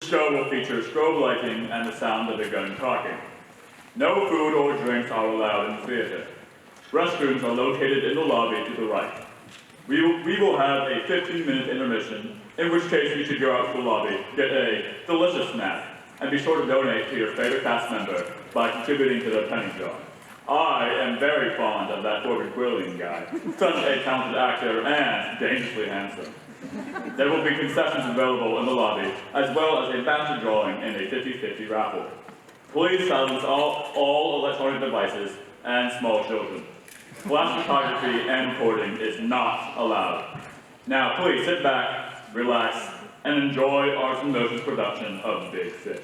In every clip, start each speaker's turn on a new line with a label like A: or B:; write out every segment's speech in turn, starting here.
A: show will feature strobe lighting and the sound of a gun cocking. No food or drinks are allowed in the theater. Restrooms are located in the lobby to the right. We will have a 15-minute intermission, in which case you should go out to the lobby, get a delicious snack, and be sure to donate to your favorite cast member by contributing to the penny jar. I am very fond of that Corbin Quillian guy, such a talented actor and dangerously handsome. There will be concessions available in the lobby, as well as a basket drawing and a 50-50 raffle. Please silence all electronic devices and small children. Flash photography and recording is not allowed. Now please sit back, relax, and enjoy Arts and Motion's production of Big Fish.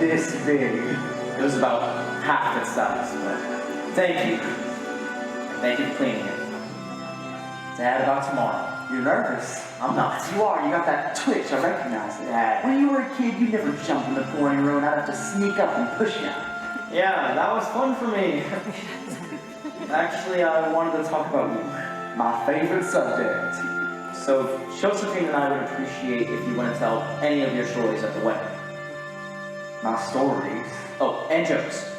B: This big. It was about half its size, but thank you. Thank you for cleaning it. Dad, about tomorrow.
C: You're nervous?
B: I'm not.
C: You are. You got that twitch. I recognize it.
B: Dad.
C: When you were a kid, you never jumped in the pouring room. I'd have to sneak up and push you.
B: Yeah, that was fun for me. Actually, I wanted to talk about you.
C: My favorite subject.
B: So, Josephine and I would appreciate if you wouldn't tell any of your stories at the wedding.
C: My stories?
B: Oh, and jokes.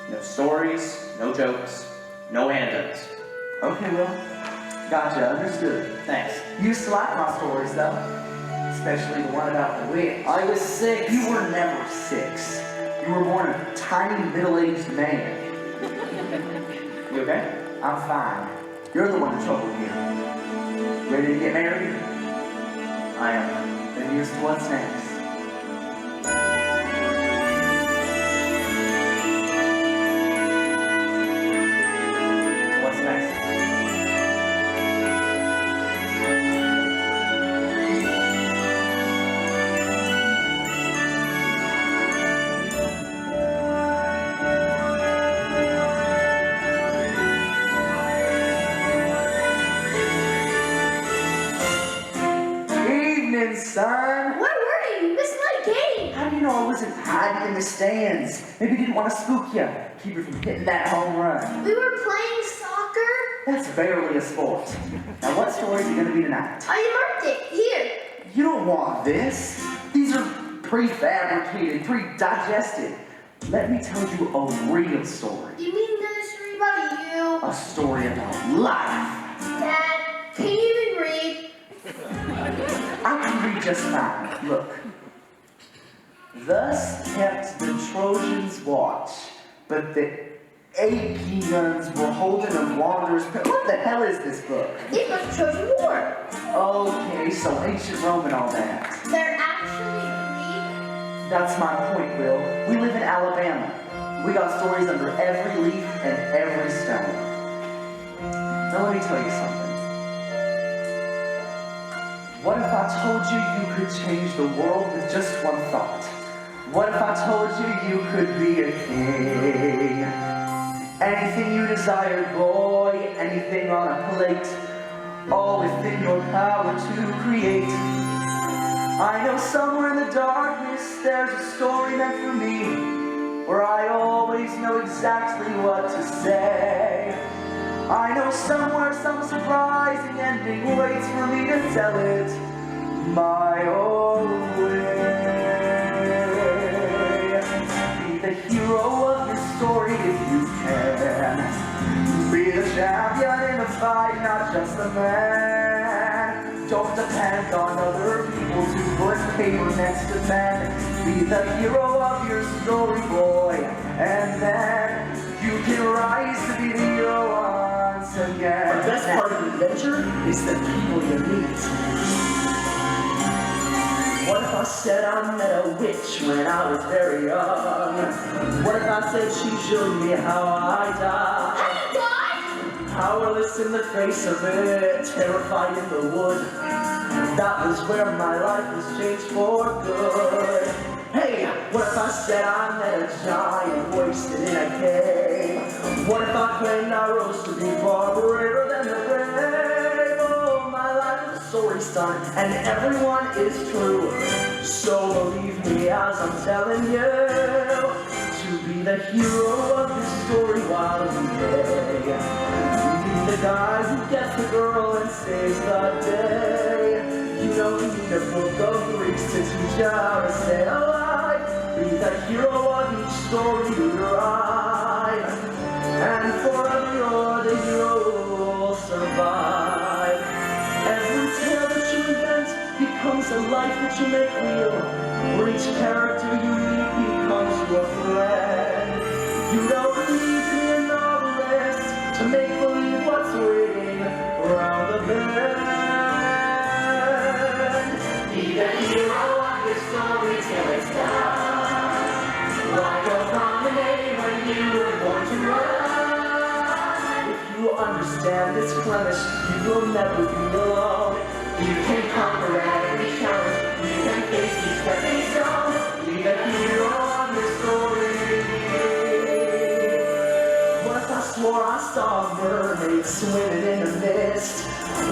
B: No stories, no jokes, no anecdotes.
C: Okay, well, gotcha, understood.
B: Thanks.
C: Used to like my stories, though. Especially the one about the witch.
B: I was 6.
C: You were never 6. You were born a tiny, middle-aged man.
B: You okay?
C: I'm fine. You're the one in trouble here. Ready to get married?
B: I am.
C: Then here's to what's next. Son?
D: Where were you? You missed my game.
C: How do you know I wasn't hiding in the stands? Maybe didn't want to spook you. Keep you from hitting that home run.
D: We were playing soccer.
C: That's barely a sport. Now what stories are going to be tonight?
D: I marked it. Here.
C: You don't want this. These are prefabricated, pre-digested. Let me tell you a real story.
D: You mean the story about you?
C: A story about life.
D: Dad, can you even read?
C: I can read just fine. Look. Thus kept the Trojans watch, but the AP guns were holding a wanderer's... What the hell is this book?
D: It was Trojan War.
C: Okay, so ancient Rome and all that.
D: They're actually Greek.
C: That's my point, Will. We live in Alabama. We got stories under every leaf and every stone. Now let me tell you something. What if I told you you could change the world with just one thought? What if I told you you could be a king? Anything you desired, boy, anything on a plate, all within your power to create. I know somewhere in the darkness there's a story meant for me, where I always know exactly what to say. I know somewhere some surprising ending waits for me to tell it my own way. Be the hero of your story if you can. Be the champion in the fight, not just a man. Don't depend on other people to put paper next to pen. Be the hero of your story, boy, and then you can rise to be the hero once again.
E: The best part of the adventure is the people you meet. What if I said I met a witch when I was very young? What if I said she showed me how I died?
D: What?
C: Powerless in the face of it, terrified in the wood. That was where my life was changed for good. Hey, what if I said I met a giant wasted in a cave? What if I claimed I rose to be far braver than the brave? Oh, my life is a story, son, and everyone is true. So believe me as I'm telling you, to be the hero of this story while you may. Be the guy who gets the girl and saves the day. You don't need a book of Greeks to teach you how to stay alive. Be the hero of each story you write, and forever you're the hero who'll survive. Every tale that you invent becomes a life that you make real, where each character you meet becomes your friend. You don't need to be a novelist to make believe what's waiting around the bend. Be the hero of your story till it's done, like a promenade when you were born to run. If you understand this premise, you will never be alone. You can conquer every challenge, you can face each stepping stone. Be the hero of your story. What if I swore I saw a mermaid swimming in the mist?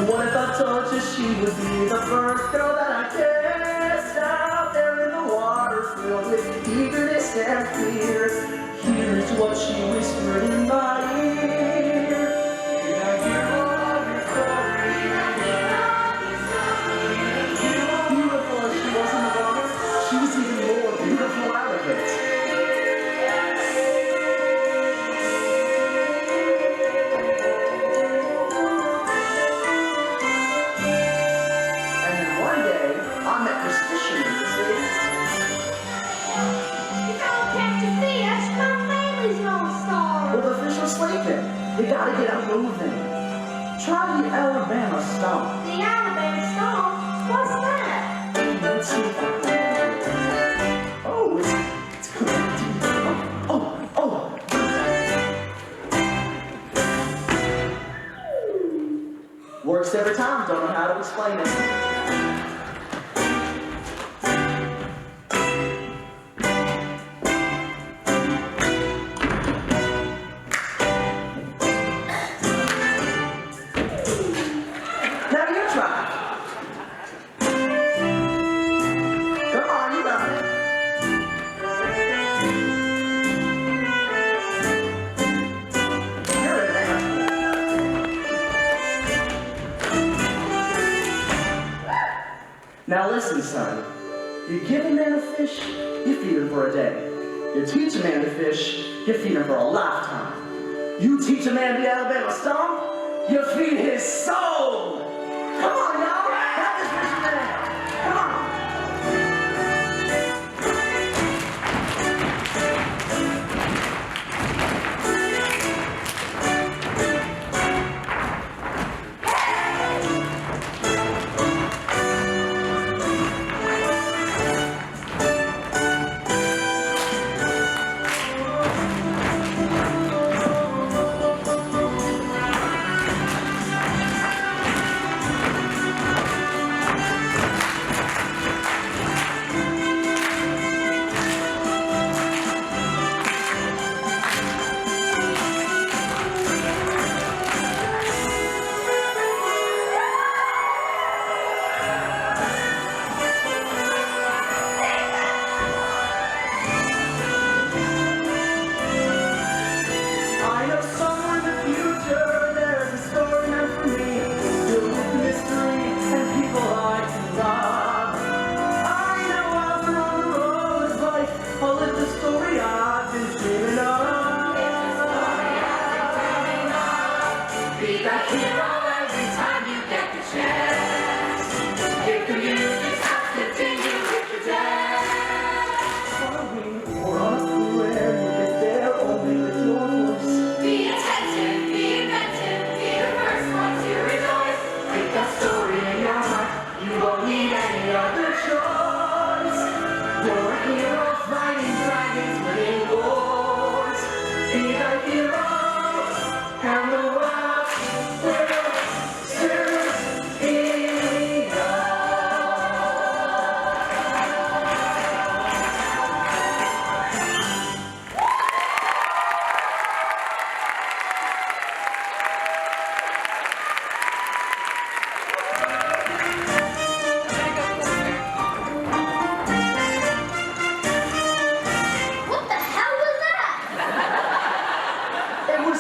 C: What if I told you she would be the first girl that I kissed? Out there in the water filled with eagerness and fear, here's what she whispered in my ear. Be the hero of your story. Beautiful as she was in the water, she was even more beautiful out of it. You gotta get up moving. Try the Alabama stomp.
D: The Alabama stomp? What's that?
C: Let's see if I can. Oh, it's good. Oh. Works every time, don't know how to explain it. Now listen, son. You give a man a fish, you feed him for a day. You teach a man to fish, you feed him for a lifetime. You teach a man the Alabama stomp, you feed his soul. Come on now, have this vision man. Come on.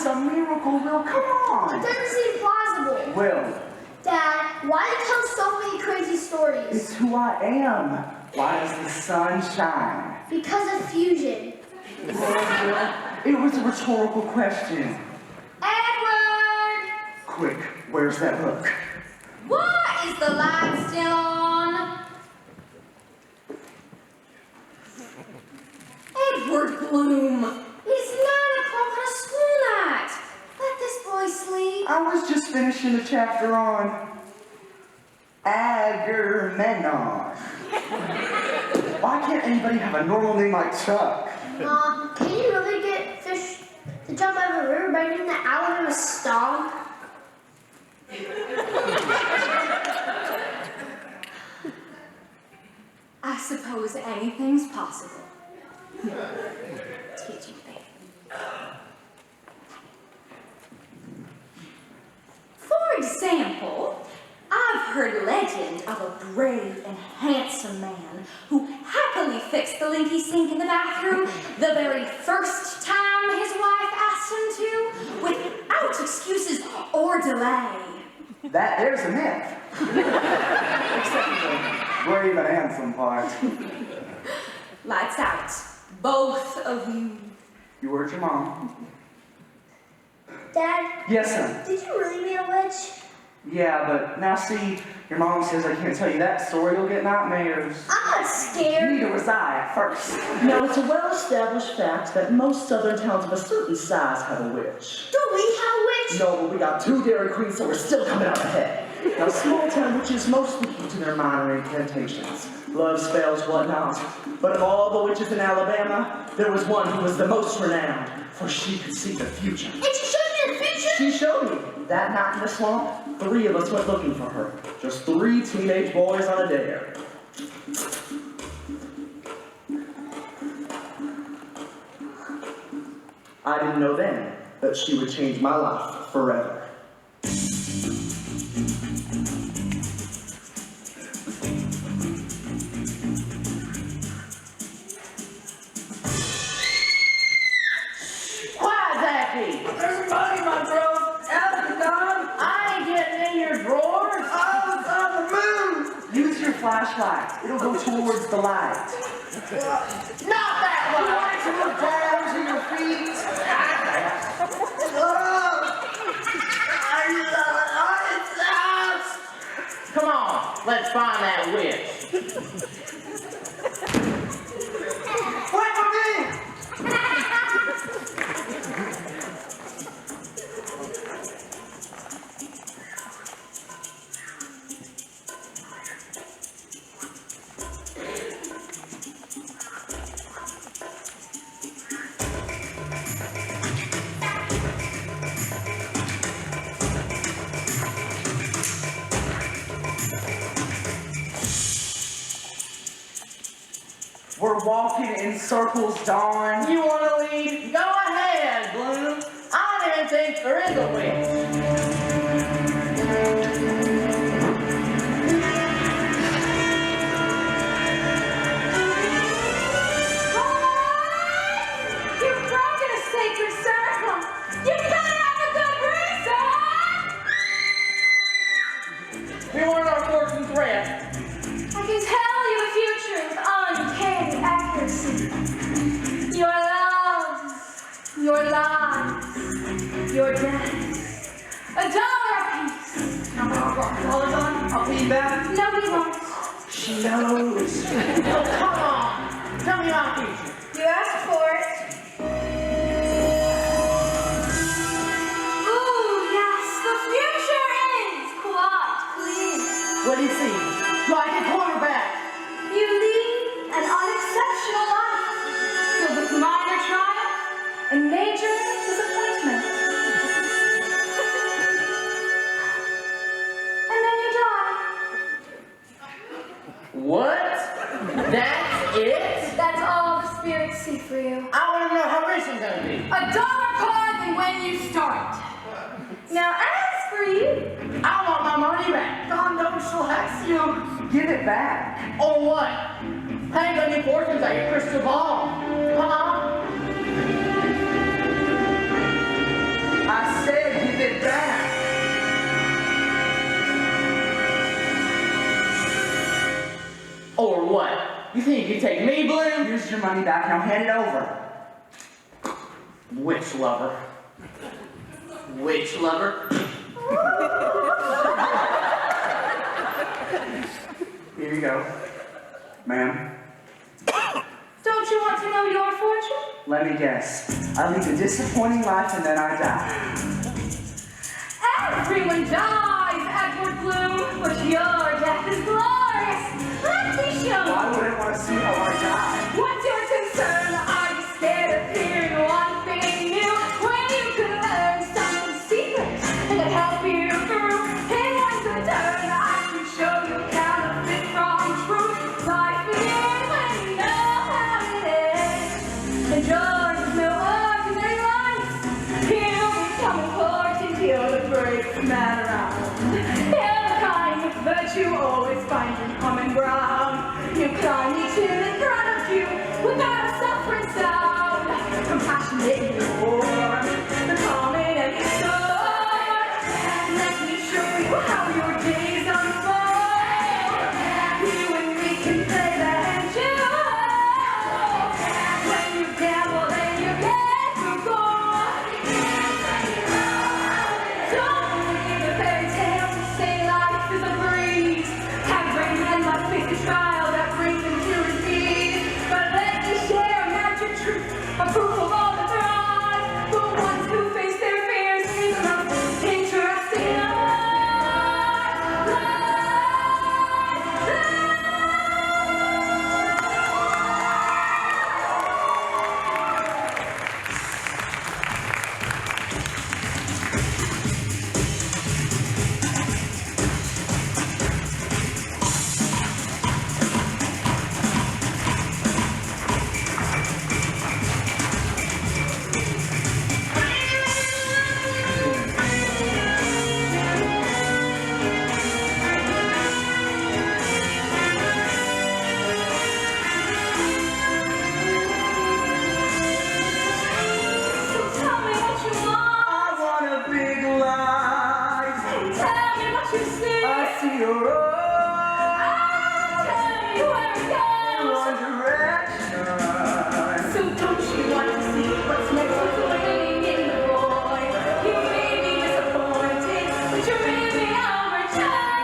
C: some miracle, Will. Come
D: It
C: on.
D: doesn't seem plausible.
C: Will,
D: Dad, why do you tell so many crazy stories?
C: it's who I am. Why does the sun shine?
D: Because of fusion.
C: It was a rhetorical question.
D: Edward!
C: Quick, where's that book?
D: What? Is the light still on? Edward Bloom! It's 9 o'clock on a school night. Let this boy sleep.
C: I was just finishing a chapter on Agamemnon. Why can't anybody have a normal name like Chuck?
D: Can you really get fish to jump out of a river by getting the Alabama stomp?
F: I suppose anything's possible. Teaching me. For example, I've heard legend of a brave and handsome man who happily fixed the leaky sink in the bathroom the very first time his wife asked him to, without excuses or delay.
C: There's a myth. Except for the brave and handsome part.
F: Lights out. Both of you.
C: You heard your mom.
D: Dad,
C: Yes, son.
D: did you really meet a witch?
C: Yeah, but now see, your mom says I can't tell you that story. You'll get nightmares.
D: I'm not scared.
C: Neither was I at first.
E: Now, it's a well-established fact that most southern towns of a certain size have a witch.
D: Do we have a witch?
E: No, but we got 2 Dairy Queens, so we're still coming out ahead. Now, small town witches mostly keep to their minor incantations, love spells, whatnot. But of all the witches in Alabama, there was one who was the most renowned, for she could see the future.
D: And she showed me the future?
E: She showed me. That night in the swamp, 3 of us went looking for her. Just 3 teenage boys on a dare. I didn't know then that she would change my life forever.
G: Quiet, Zappy! There's a money, my bro! Algebon! I ain't getting in your drawers! Oh, it's on the moon!
C: Use your flashlight. It'll go towards the light.
G: Not that
C: You
G: way!
C: want it to look down to your feet.
G: Come on, let's find that witch.
C: Wait for me! We're walking in circles, Dawn.
G: You wanna lead? Go ahead, Bloom. I don't even think there is a witch.
F: You've broken a sacred circle. You better have a good reason.
G: We want our fortune thread.
F: I can tell you the future with uncanny accuracy. Your loves, your lives, your deaths. $1 apiece.
G: Come on, hold on. I'll be back.
F: Nobody wants.
C: She knows.
G: Oh, come on. Tell me my future.
F: You asked for it. Ooh, yes, the future is quite clear.
G: What do you see? Like a quarterback.
F: You lead an unexceptional life, filled with minor triumph and major disappointment. And then you die.
G: What? That's it?
F: That's all the spirits see for you.
G: I want to know how rich I'm gonna be.
F: $1 more than when you start. Now, as for you,
G: I want my money back. God knows she'll hex you.
C: Give it back.
G: Or what? Hang on your fortunes at your crystal ball. Come on.
C: is your money back. Now hand it over.
B: Witch lover. Witch lover?
C: Here you go. Ma'am,
F: Don't you want to know your fortune?
C: let me guess. I lead a disappointing life and then I die.
F: Everyone dies, Edward Bloom, but your death is glorious. Let me show you.
C: Why would I want to see how I die?
F: What's your concern? Are you scared of hearing one thing new? When you can learn something secret and help you through. In one good turn, I can show you counterfeit from truth. Life begins when you know how it ends. And yours is no ordinary life. You'll become important, you're the bravest man around. You're the kind of virtue always finding common ground. You climb each hill in front of you without a suffering sound. Compassionate and warm, the common and the storm. Let me show you how your days unfold. You and me can play the hand you hold. When you gamble, then you get to go. Don't believe the fairy tales that say life is a breeze. Every man must face a trial that brings him to his knees. But let me share a magic truth, a proof of all the thrive. The ones who face their fears is the most interesting So tell me what you want.
C: I want a big life.
F: Tell me what you see.
C: I see a road
F: Tell me where it
C: in
F: goes.
C: one direction.
F: So don't you want to see what's next? What's waiting in the void? You may be disappointed, but you're really overjoyed.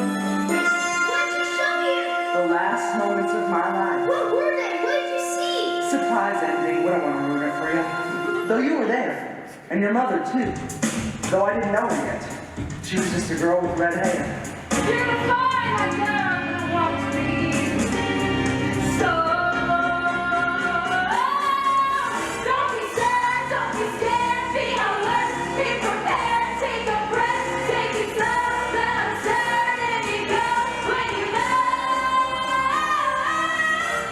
D: What'd you show you?
C: The last moments of my life.
D: What were they? What did you see?
C: Surprise ending. We don't want to ruin it for you. Though you were there. And your mother, too. Though I didn't know her yet. She was just a girl with red hair.
F: You're the fire like girl that wants me. So don't be sad, don't be scared, be alert, be prepared, take a breath, take it slow, let uncertainty go. When you know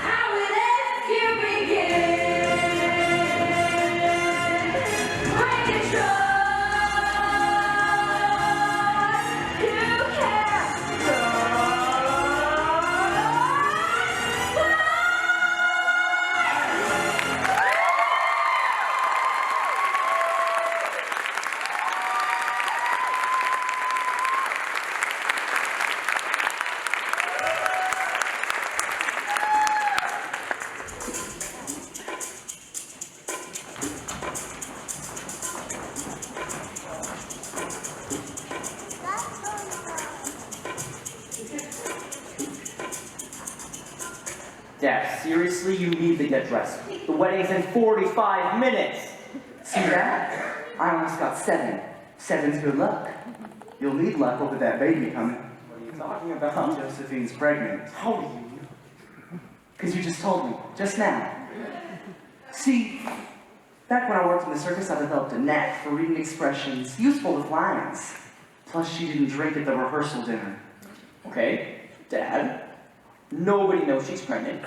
F: how it ends, you begin. When you trust, you can't go.
B: Dad, seriously, you need to get dressed. The wedding's in 45 minutes.
C: See that? I almost got 7. 7's good luck. You'll need luck over that baby coming.
B: What are you talking about?
C: Josephine's pregnant.
B: How do you?
C: Because you just told me, just now. See, back when I worked in the circus, I developed a knack for reading expressions useful with lions. Plus, she didn't drink at the rehearsal dinner.
B: Okay, Dad. Nobody knows she's pregnant.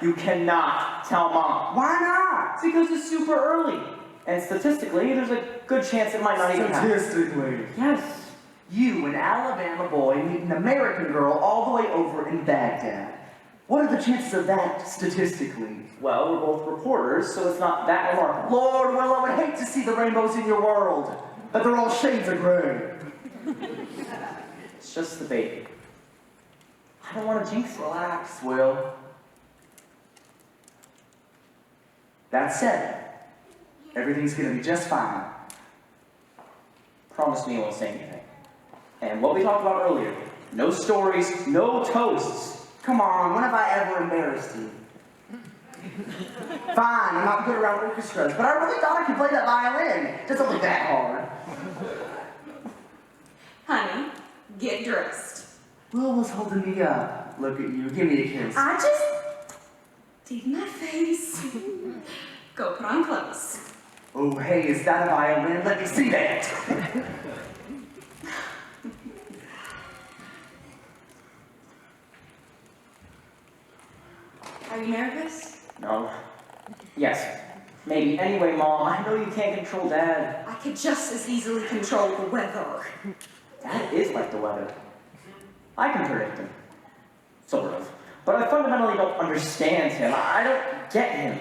B: You cannot tell Mom.
C: Why not?
B: Because it's super early. And statistically, there's a good chance it might not even happen.
C: Statistically.
B: Yes.
C: You, an Alabama boy, meet an American girl all the way over in Baghdad. What are the chances of that statistically?
B: Well, we're both reporters, so it's not that remarkable.
C: Lord, well, I would hate to see the rainbows in your world, but they're all shades of gray.
B: It's just the baby. I don't want to jinx it.
C: Relax, Will. That said, everything's gonna be just fine.
B: Promise me you won't say anything. And what we talked about earlier, no stories, no toasts.
C: Come on, when have I ever embarrassed you? Fine, I'm not good around orchestras, but I really thought I could play that violin. It doesn't look that hard.
F: Honey, get dressed.
C: Will was holding me up. Look at you, give me a kiss.
F: I just did my face. Go put on clothes.
C: Oh, hey, is that a violin? Let me see that.
F: Are you nervous?
B: No. Yes. Maybe. Anyway, Mom, I know you can't control Dad.
F: I could just as easily control the weather.
B: Dad is like the weather. I can predict him. Sort of. But I fundamentally don't understand him. I don't get him.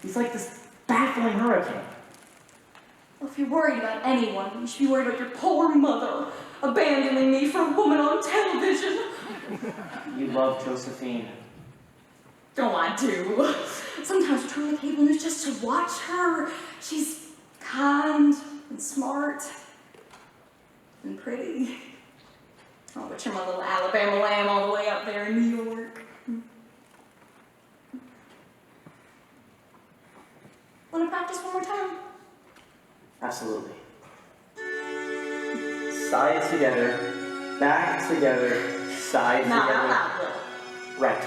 B: He's like this baffling hurricane.
F: Well, if you're worried about anyone, you should be worried about your poor mother abandoning me for a woman on television.
B: You love Josephine.
F: Oh, I do. Sometimes I turn on the cable news just to watch her. She's kind and smart and pretty. Oh, but you're my little Alabama lamb all the way up there in New York. Want to practice one more time?
B: Absolutely. Side together, back together, side
F: Not
B: together.
F: out loud, Will.
B: Right.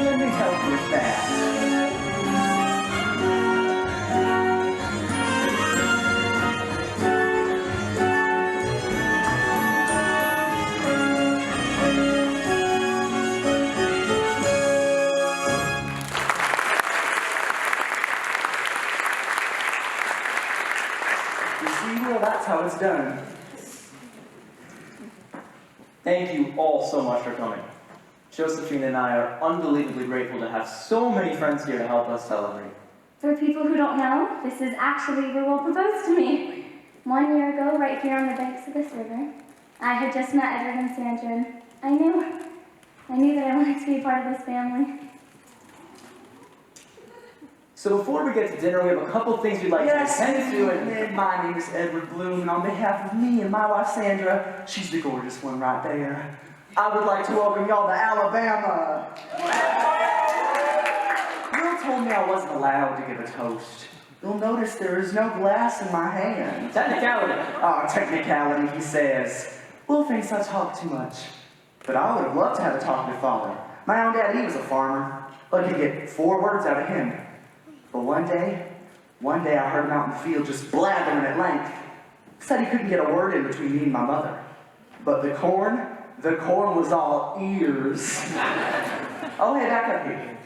C: Let me help with that. You see, well, that's how it's done.
B: Thank you all so much for coming. Josephine and I are unbelievably grateful to have so many friends here to help us celebrate.
H: For people who don't know, this is actually where Will proposed to me. 1 year ago, right here on the banks of this river. I had just met Edward and Sandra, and I knew that I wanted to be a part of this family.
B: So before we get to dinner, we have a couple things we'd like
C: Yes,
B: to attend to. And
C: my name is Edward Bloom, and on behalf of me and my wife Sandra, she's the gorgeous one right there, I would like to welcome y'all to Alabama. Will told me I wasn't allowed to give a toast. You'll notice there is no glass in my hand.
B: technicality.
C: Oh, technicality, he says. Will thinks I talk too much. But I would have loved to have a talk with Father. My own dad, he was a farmer. I could get 4 words out of him. But one day I heard him out in the field just blathering at length. Said he couldn't get a word in between me and my mother. But the corn was all ears. Oh, hey, back up here.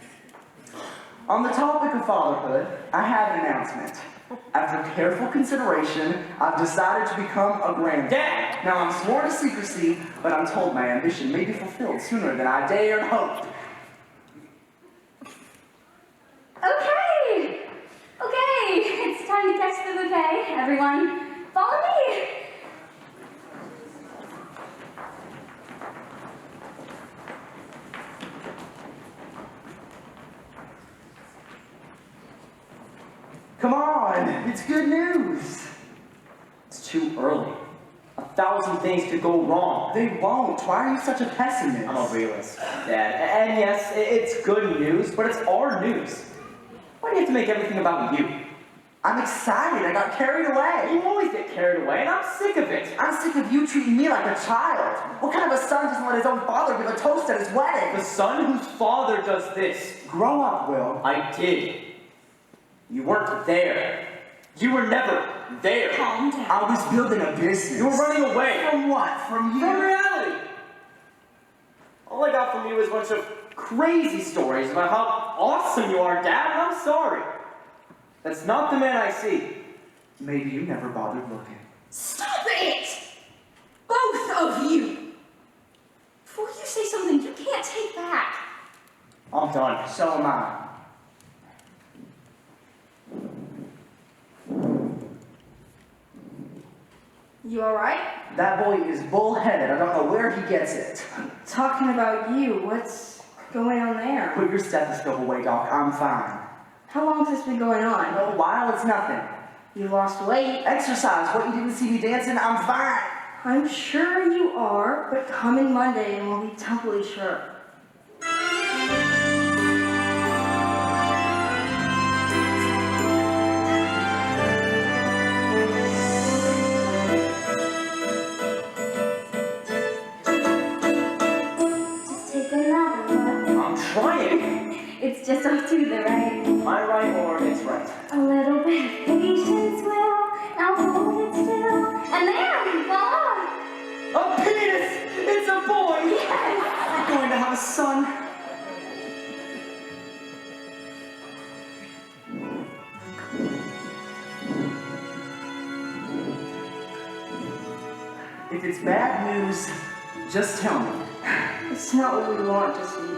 C: On the topic of fatherhood, I have an announcement. After careful consideration, I've decided to become a granddad.
B: Dad!
C: Now, I'm sworn to secrecy, but I'm told my ambition may be fulfilled sooner than I dared hope.
H: Okay! Okay, it's time to catch the bouquet. Everyone, follow me!
C: Come on, it's good news.
B: It's too early. 1,000 things could go wrong.
C: They won't. Why are you such a pessimist?
B: I'm a realist, Dad. And yes, it's good news, but it's our news. Why do you have to make everything about you?
C: I'm excited. I got carried away.
B: You always get carried away, and I'm sick of it.
C: I'm sick of you treating me like a child. What kind of a son doesn't let his own father give a toast at his wedding?
B: The son whose father does this.
C: Grow up, Will.
B: I did. You weren't there. You were never there.
F: Calm down.
C: I was building a business.
B: You were running away.
C: From what? From you?
B: From reality. All I got from you was a bunch of crazy stories about how awesome you are, Dad, and I'm sorry. That's not the man I see.
C: Maybe you never bothered looking.
F: Stop it! Both of you! Before you say something you can't take back.
B: I'm done.
C: So am I.
F: You alright?
C: That boy is bullheaded. I don't know where he gets it.
F: Talking about you, what's going on there?
C: Put your stethoscope away, Doc. I'm fine.
F: How long has this been going on?
C: A while, it's nothing.
F: You lost weight.
C: Exercise. What, you didn't see me dancing? I'm fine.
F: I'm sure you are, but come in Monday and we'll be doubly sure.
H: Just take another one.
B: I'm trying.
H: It's just up to the right.
B: Am I right or it's right?
H: A little bit of patience, Will. Now hold it still. And there, voila!
C: A penis! It's a boy!
H: Yes!
C: I'm going to have a son. If it's bad news, just tell me.
F: It's not what we want to see.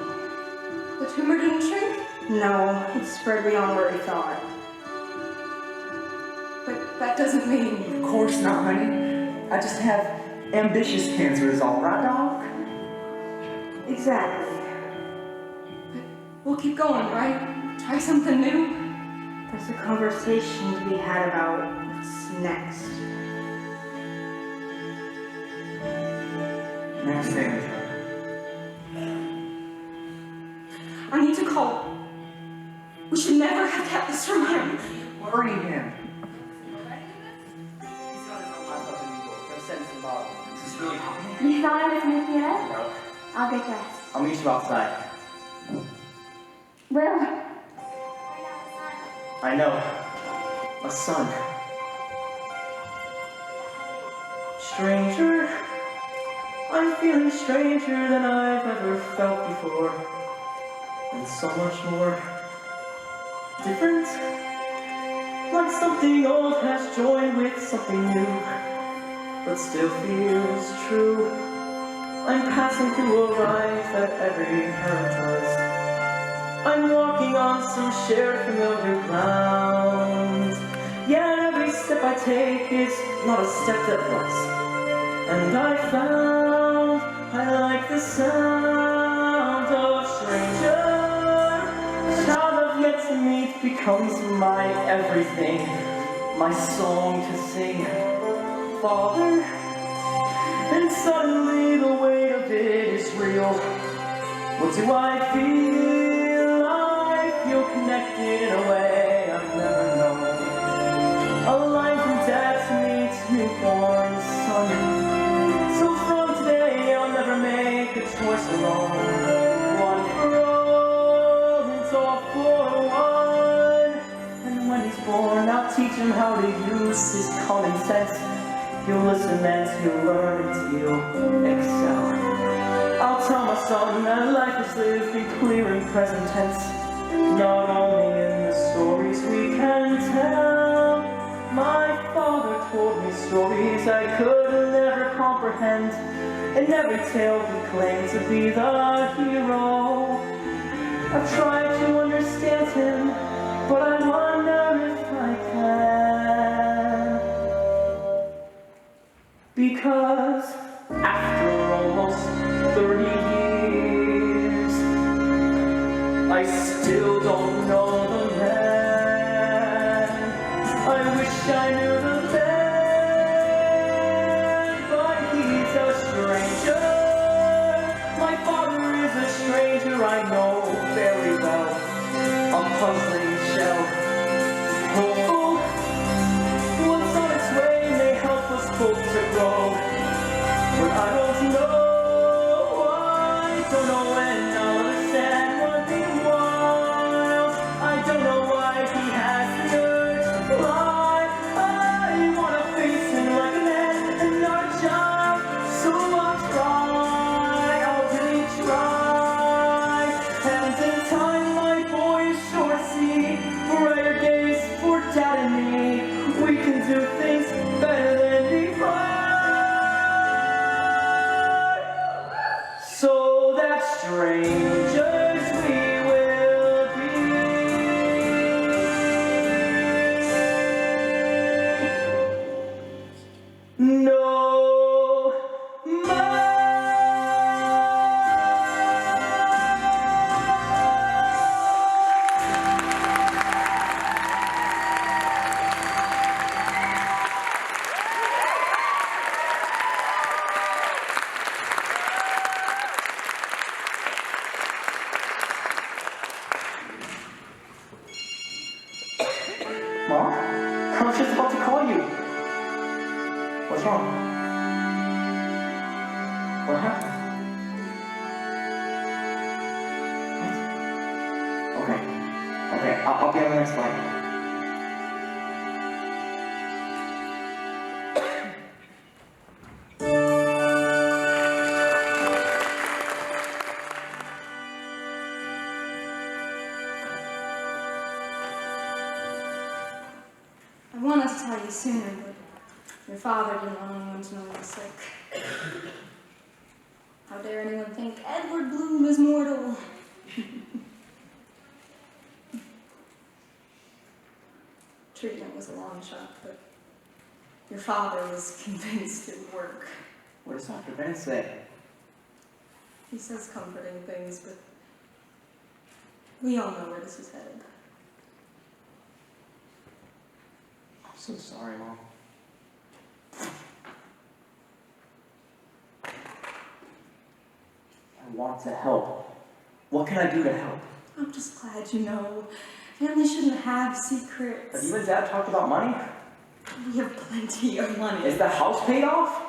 F: The tumor didn't shrink? No, it spread beyond where we thought. But that doesn't mean...
C: Of course not, honey. I just have ambitious cancer is all right, Doc?
F: Exactly. But we'll keep going, right? Try something new. There's a conversation to be had about what's next.
C: Next thing.
F: I need to call. We should never have kept this from him.
C: Worry him. He's gonna know my brother New York. No sense in bothering. Is this really happening?
H: You thought I was making it up?
B: No.
H: I'll get dressed.
B: I'll meet you outside.
H: Will.
B: I know. A son. Stranger. I'm feeling stranger than I've ever felt before. And so much more different. Like something old has joined with something new, but still feels true. I'm passing through a life that every parent does. I'm walking on some shared familiar ground. Yet every step I take is not a step that was. And I found I like the sound of stranger. A child I've yet to meet becomes my everything, my song to sing. Father, and suddenly the weight of it is real. What do I feel? I feel connected in a way I've never known. A line from dad to me to newborn son. So from today I'll never make a choice alone. One for all, and all for one. And when he's born, I'll teach him how to use his common sense. He'll listen and he'll learn and he'll excel. I'll tell my son that life is lived in clear and present tense, not only in the stories we can tell. My father told me stories I could never comprehend. In every tale he claimed to be the hero. I've tried to understand him,
C: but I wonder if I can. Because after almost 30 years, I still don't know the man. I wish I knew the man, but he's a stranger. My father is a stranger I know very well. A puzzling shell. Hopeful, what's on its way may help us both to grow. But I don't know when I'll understand what meanwhile. I don't know why he has the urge to fly. I wanna face him like a man and not a child. So I'll try, I'll really try. Hands in time, my boy is sure to see brighter days for Dad and me. We can do things better than before. So that strangers we will be. No more. Mom? I was just about to call you. What's wrong? What happened? What? Okay. Okay, I'll be on the next flight.
F: I wanted to tell you sooner, but your father didn't want anyone to know he was sick. How dare anyone think Edward Bloom is mortal? Treatment was a long shot, but your father was convinced it would work.
B: What does Dr. Bennett say?
F: He says comforting things, but we all know where this is headed.
B: I'm so sorry, Mom. I want to help. What can I do to help?
F: I'm just glad you know. Family shouldn't have
B: Have
F: secrets.
B: you and Dad talked about money?
F: We have plenty of money.
B: Is the house paid off?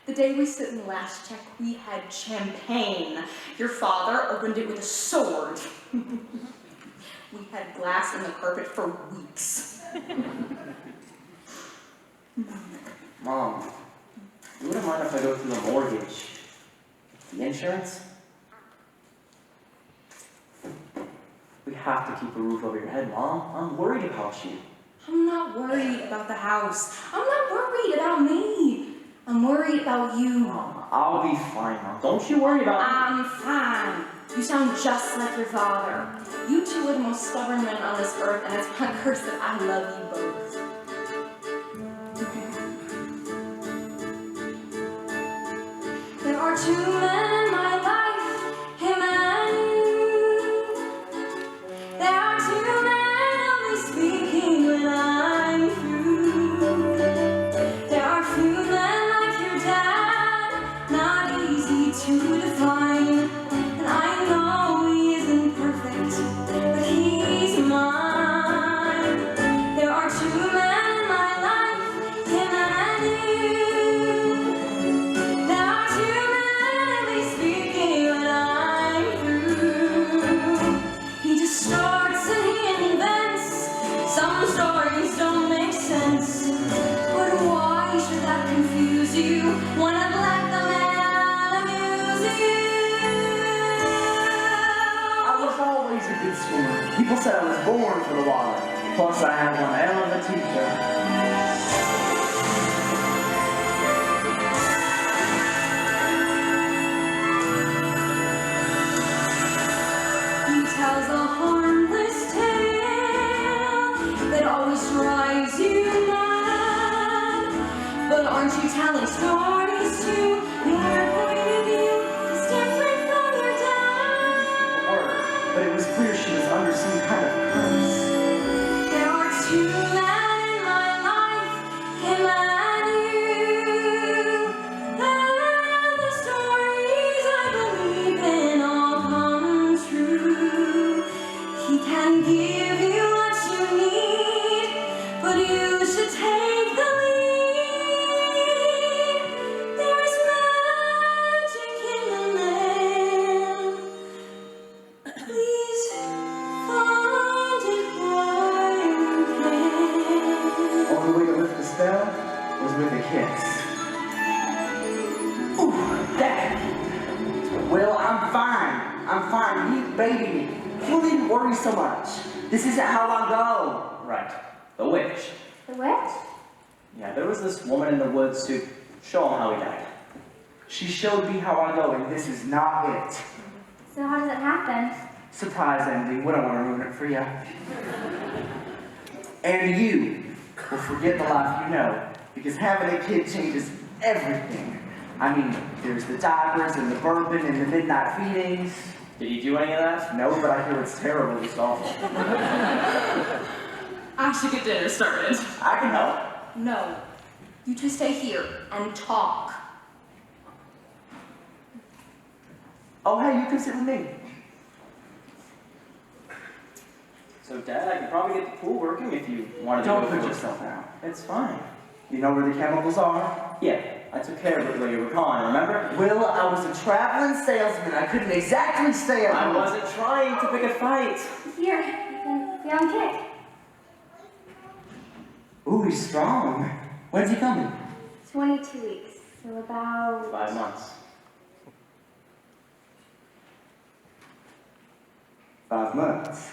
F: The day we sent in the last check, we had champagne. Your father opened it with a sword. We had glass in the carpet for weeks.
B: Mom, you wouldn't mind if I go through the mortgage? The insurance? We have to keep a roof over your head, Mom. I'm worried about you.
F: I'm not worried about the house. I'm not worried about me. I'm worried about you.
B: Mom, I'll be fine, Mom. Don't you worry about me.
F: I'm fine. You sound just like your father. You two are the most stubborn men on this earth, and it's my curse that I love you both. There are two men in my life, him and you. There are two men only speaking when I'm through. There are few men like your dad, not easy to define. And I know he isn't perfect, but he's mine. There are two men in my life, him and you. There are two men only speaking when I'm through. He just starts and he invents. Some stories don't make sense. But why should that confuse you when I've let the man amuse you?
C: I was always a good swimmer. People said I was born for the water. Plus, I had one hell of a teacher.
F: He tells a harmless Aren't you telling stories too? Your point of view is different from your dad.
C: Word, but it was clear she was under some kind of curse.
F: There are two men in my life, him and you. And the stories I believe in all come true. He can give you what you need, but you should take the lead. There's magic in the land. Please find it while you can.
C: Only way to lift the spell was with a kiss. Ooh, Dad. Well, I'm fine. I'm fine. You baby me. You needn't worry so much. This isn't how I go.
B: Right. The witch.
H: The witch?
B: Yeah, there was this woman in the woods who show him how he died.
C: She showed me how I go, and this is not it.
H: So how does it happen?
C: Surprise ending. We don't want to ruin it for you. And you will forget the life you know, because having a kid changes everything. I mean, there's the diapers and the bourbon and the midnight feedings.
B: Did he do any of that?
C: No, but I hear it's terrible. It's awful.
F: I should get dinner started.
C: I can help.
F: No, you two stay here and talk.
C: Oh, hey, you can sit with me.
B: So, Dad, I could probably get the pool working if you wanted to
C: Don't
B: go
C: put
B: for it.
C: yourself out.
B: It's fine.
C: You know where the chemicals are?
B: Yeah, I took care of it while you were gone, remember?
C: Will, I was a traveling salesman. I couldn't exactly stay at
B: I
C: home.
B: wasn't trying to pick a fight.
H: Here, you can be on kick.
C: Ooh, he's strong. When's he coming?
H: 22 weeks, so about...
B: 5 months.
C: 5 months.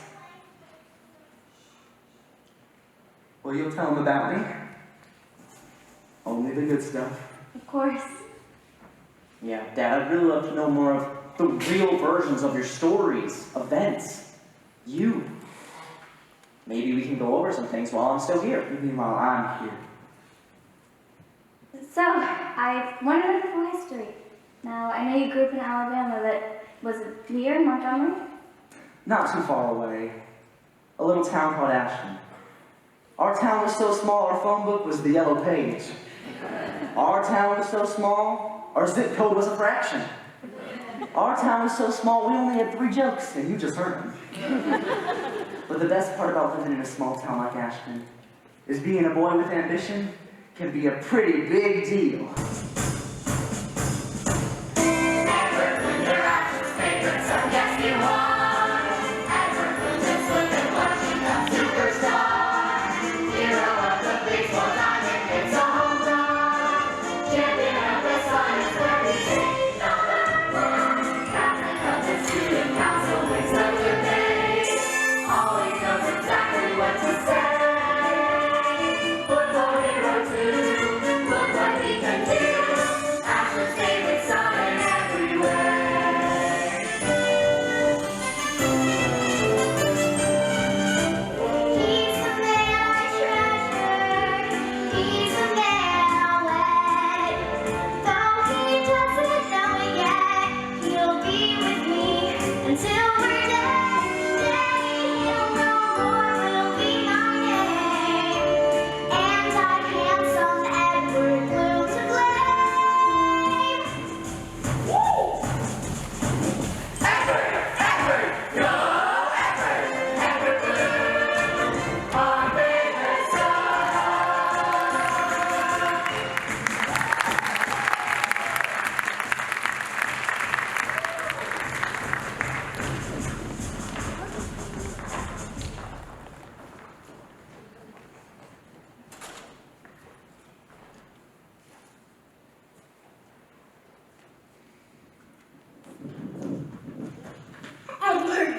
C: Well, you'll tell him about me? Only the good stuff.
H: Of course.
B: Yeah, Dad, I'd really love to know more of the real versions of your stories, events, you. Maybe we can go over some things while I'm still here.
C: You mean while I'm here?
H: So, I wanted to know history. Now, I know you grew up in Alabama, but was it here in Montgomery?
C: Not too far away. A little town called Ashton. Our town was so small, our phone book was the yellow page. Our town was so small, our zip code was a fraction. Our town was so small, we only had 3 jokes, and you just heard them. But the best part about living in a small town like Ashton is being a boy with ambition can be a pretty big deal.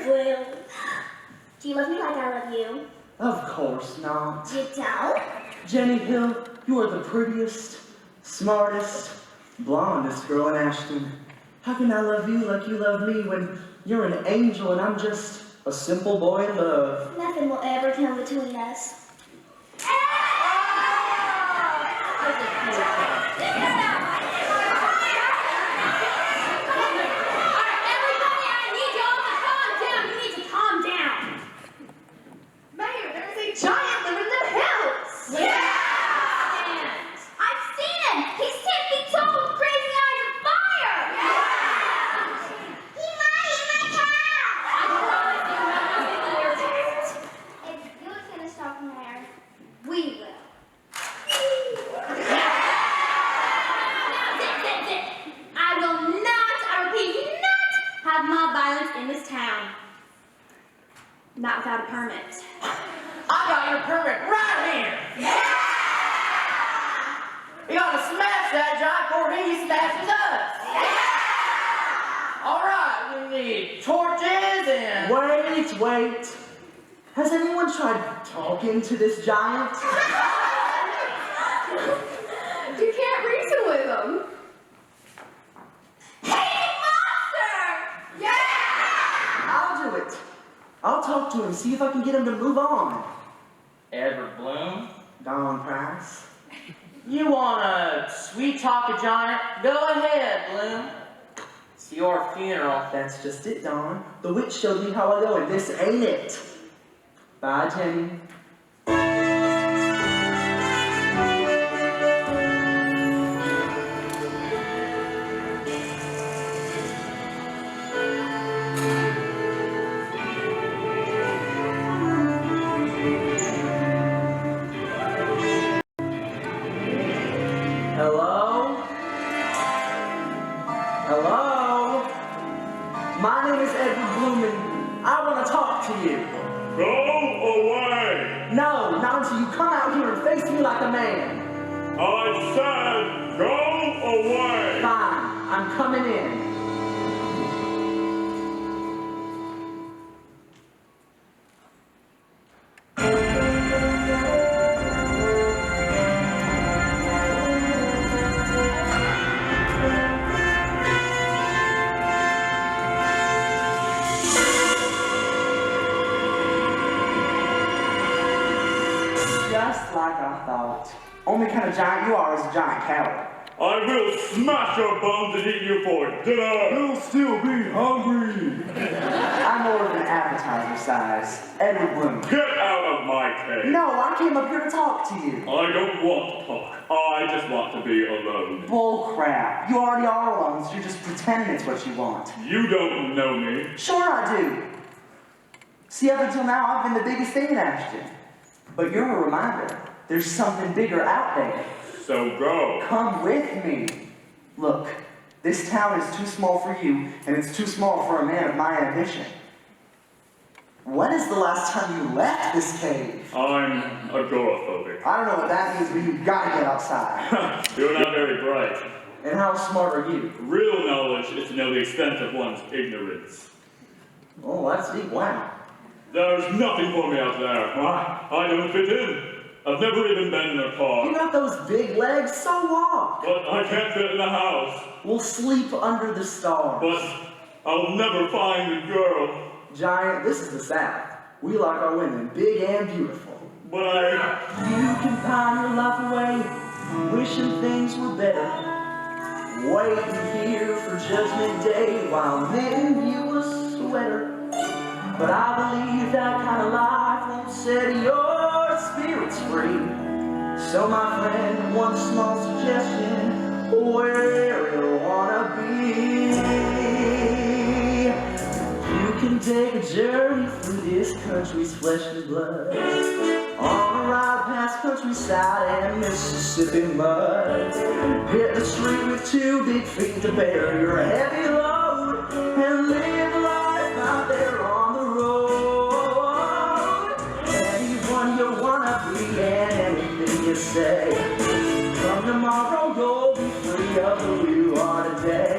H: Will. Do you love me like I love you?
E: Of course not.
H: You don't?
E: Jenny Hill, you are the prettiest, smartest, blondest girl in Ashton. How can I love you like you love me when you're an angel and I'm just a simple boy in love?
H: Nothing will ever come between us.
F: permit.
G: I got your permit right here.
F: Yeah!
G: You gotta smash that giant before he smashes us.
F: Yeah!
G: All right, we need torches and...
E: Wait. Has anyone tried talking to this giant?
D: You can't reason with them.
F: Hey, monster! Yeah!
E: I'll do it. I'll talk to him, see if I can get him to move on.
B: Edward Bloom?
E: Don Price.
G: You wanna sweet talk a giant? Go ahead, Bloom. It's your funeral.
E: That's just it, Don. The witch showed me how I go, and this ain't it. Bye, Jenny. Hello? Hello? My name is Edward Bloom, and I want to talk to you.
A: Go away!
E: No, not until you come out here and face me like a man.
A: I said go away!
E: Fine, I'm coming in. Just like I thought. Only kind of giant you are is a giant coward.
A: I will smash your bones and eat you for dinner! You'll still be hungry!
E: I'm more of an appetizer size. Edward Bloom.
A: Get out of my cave!
E: No, I came up here to talk to you.
A: I don't want to talk. I just want to be alone.
E: Bull crap. You already are alone, so you're just pretending it's what you want.
A: You don't know me.
E: Sure I do. See, up until now, I've been the biggest thing in Ashton. But you're a reminder. There's something bigger out there.
A: So go.
E: Come with me. Look, this town is too small for you, and it's too small for a man of my ambition. When is the last time you left this cave?
A: I'm agoraphobic.
E: I don't know what that means, but you gotta get outside.
A: You're not very bright.
E: And how smart are you?
A: Real knowledge is to know the extent of one's ignorance.
E: Oh, that's deep. Wow.
A: There's nothing for me out there. I don't fit in. I've never even been in a
E: You
A: car.
E: got those big legs, so walk.
A: But I can't fit in the house.
E: We'll sleep under the stars.
A: But I'll never find a girl.
E: Giant, this is the South. We like our women big and beautiful.
A: But I...
E: You can pine your life away, wishing things were better. Waiting here for Judgment Day while knitting you a sweater. But I believe that kind of life won't set your spirits free. So my friend, one small suggestion, where you wanna be. You can take a journey through this country's flesh and blood. On a ride past countryside and Mississippi mud. Hit the street with 2 big feet to bear your heavy load. And live life out there on the road. Anyone you wanna be and anything you say. Come tomorrow you'll be free of who you are today.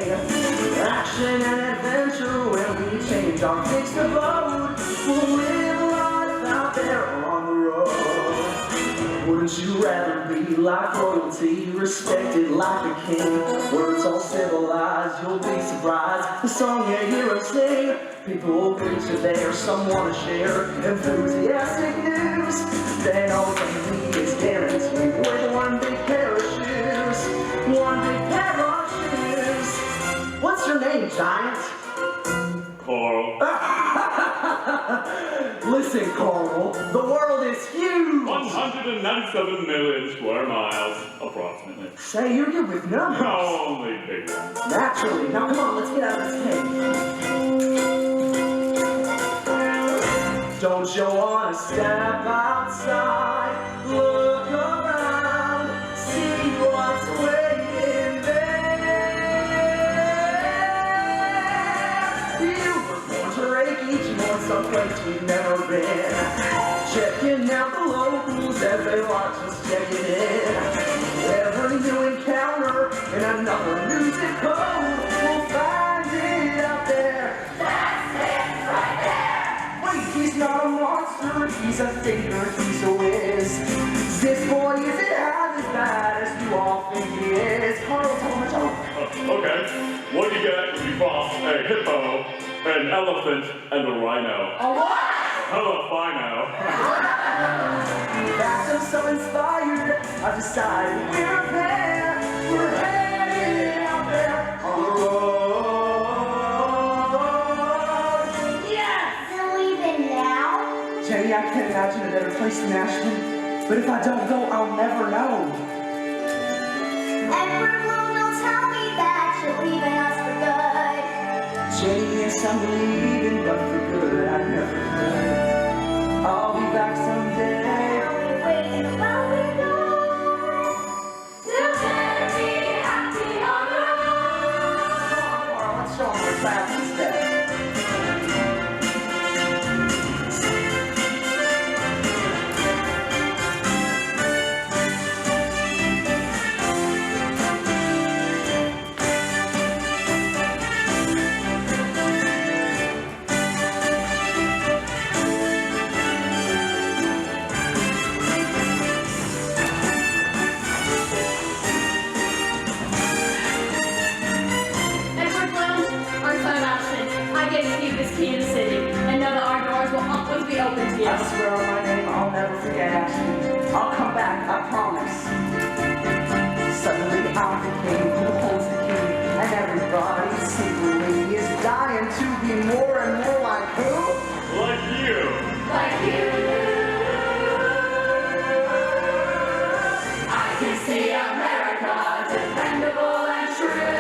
E: Action and adventure when we change our fixed abode. We'll live life out there on the road. Wouldn't you rather be like royalty, respected like a king? Words all civilized, you'll be surprised. The song you hear us sing, people will preach it there, some want to share enthusiastic news. Then all they need is guaranteed with 1 big pair of shoes. 1 big pair of shoes. What's your name, giant?
A: Carl.
E: Listen, Carl, the world is huge!
A: 197 million square miles, approximately.
E: Say, you're good with numbers.
A: No, only big ones.
E: Naturally. Now come on, let's get out of this cave. Don't you want to step outside? Look around, see what's waiting there. You were born to rake each morn someplace we've never been.
C: in another music code. We'll find it out there.
F: That's it right there.
C: Wait, he's not a monster, he's a thinker, he's a whiz. This boy isn't half as bad as you all think he is. Carl, tell him a joke.
A: Okay. What do you get when you cross a hippo, an elephant, and a rhino?
G: A what?
A: Hello,
C: Fact, I'm so inspired, I've decided we're a pair. We're headed out there on the road.
G: Yes!
D: You're leaving now?
C: Jenny, I can't imagine a better place than Ashton. But if I don't go, I'll never know.
D: Edward Bloom, don't tell me that you're leaving us for good.
C: Jenny, yes, I'm leaving, but for good, I never could. I'll be back someday.
D: I'll be waiting while we're gone.
F: Still better be happy on the road.
C: Come on, let's show them our class instead.
F: Edward Bloom, our son of Ashton, I get to keep this key in the city and know that our doors will always be open to you.
C: I swear on my name, I'll never forget Ashton. I'll come back, I promise. Suddenly out the king who holds the key, and everybody secretly is dying to be more and more like who?
A: Like you.
F: Like you. I can see America, dependable and true.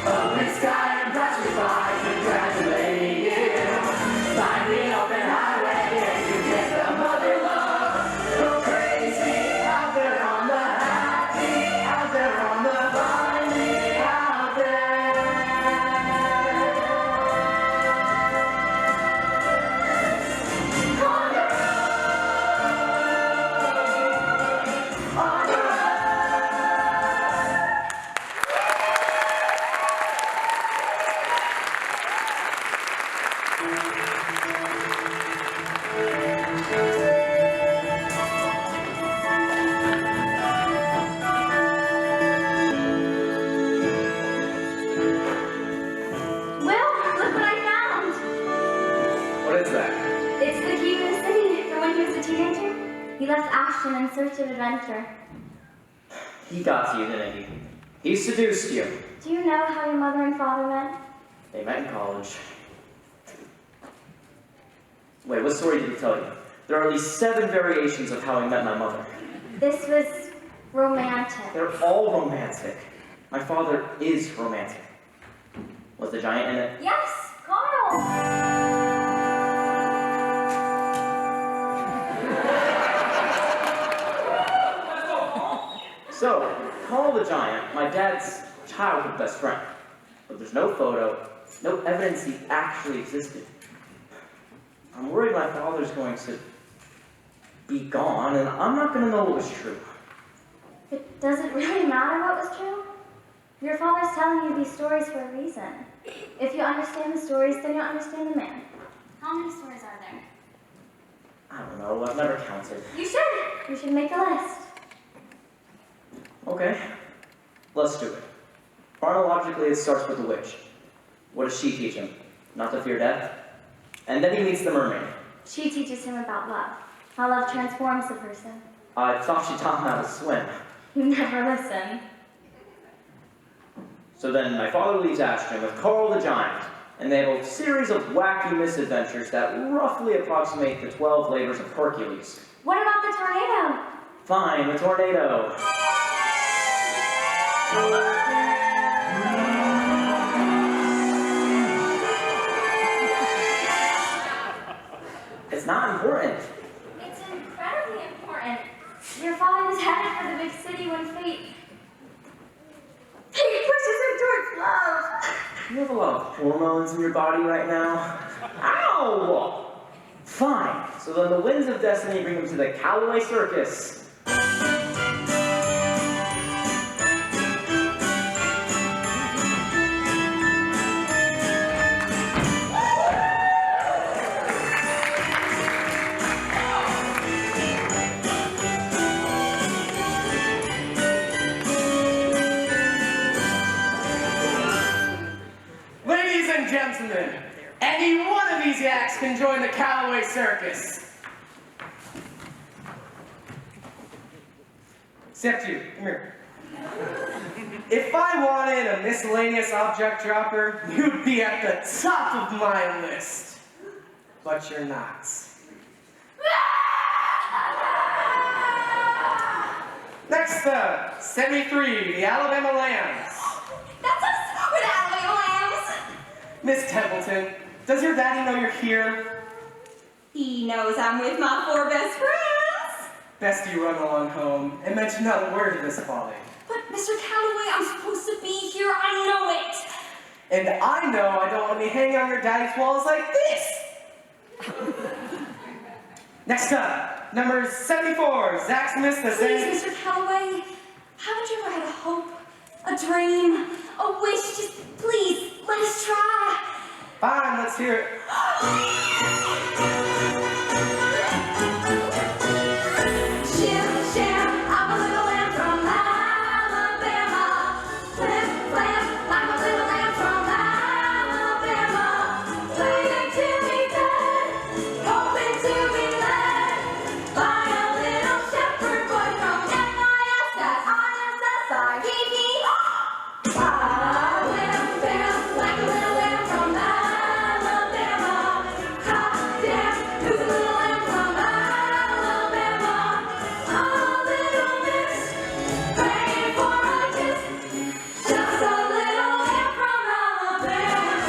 F: Open sky and petrified, congratulating you. Find the open highway and you get the mother love. Go crazy out there on the happy, out there on the viney, out there. On the road, on the road.
H: Will, look what I found.
B: What is that?
H: It's the key to the city from when he was a teenager. He left Ashton in search of adventure.
B: He got to you, didn't he? He seduced you.
H: Do you know how your mother and father met?
B: They met in college. Wait, what story did he tell you? There are at least 7 variations of how he met my mother.
H: This was romantic.
B: They're all romantic. My father is romantic. Was the giant in it?
H: Yes, Carl!
B: So, Carl the Giant, my dad's childhood best friend. But there's no photo, no evidence he actually existed. I'm worried my father's going to be gone, and I'm not going to know what was true.
H: But does it really matter what was true? Your father's telling you these stories for a reason. If you understand the stories, then you'll understand the man. How many stories are there?
B: I don't know, I've never counted.
H: You should! You should make a list.
B: Okay, let's do it. Chronologically, it starts with the witch. What does she teach him? Not to fear death? And then he meets the mermaid.
H: She teaches him about love. How love transforms a person.
B: I thought she taught him how to swim.
H: You never listen.
B: So then my father leaves Ashton with Carl the Giant, and they have a series of wacky misadventures that roughly approximate the 12 labors of Hercules.
H: What about the tornado?
B: Fine, the tornado. It's not important.
H: It's incredibly important. Your father was headed for the big city when fate pushes him towards love.
B: You have a lot of hormones in your body right now. Ow! Fine. So then the winds of destiny bring him to the Callaway Circus.
G: and gentlemen, any one of these yaks can join the Callaway Circus. Except you. Come here. If I wanted a miscellaneous object dropper, you'd be at the top of my list. But you're not. Next up, 73, the Alabama Lambs.
F: That's us! We're the Alabama Lambs!
G: Miss Templeton, does your daddy know you're here?
F: He knows I'm with my 4 best friends.
G: Best you run along home and mention not a word of this folly.
F: But Mr. Calloway, I'm supposed to be here. I know it.
G: And I know I don't want to be hanging on your daddy's walls like this. Next up, number 74, Zach Smith, the
F: Please, Mr. Calloway, haven't you ever had a hope, a dream, a wish? Just please, let us try.
G: Fine, let's hear it.
F: Shim, shim, I'm a little lamb from Alabama. Flim, flam, I'm a little lamb from Alabama. Waiting to be fed, hoping to be led by a little shepherd boy from NIS, that's ISSITE. Lim, fam, like a little lamb from Alabama. Hot damn, who's a little lamb from Alabama? A little miss, praying for a kiss. Just a little lamb from Alabama.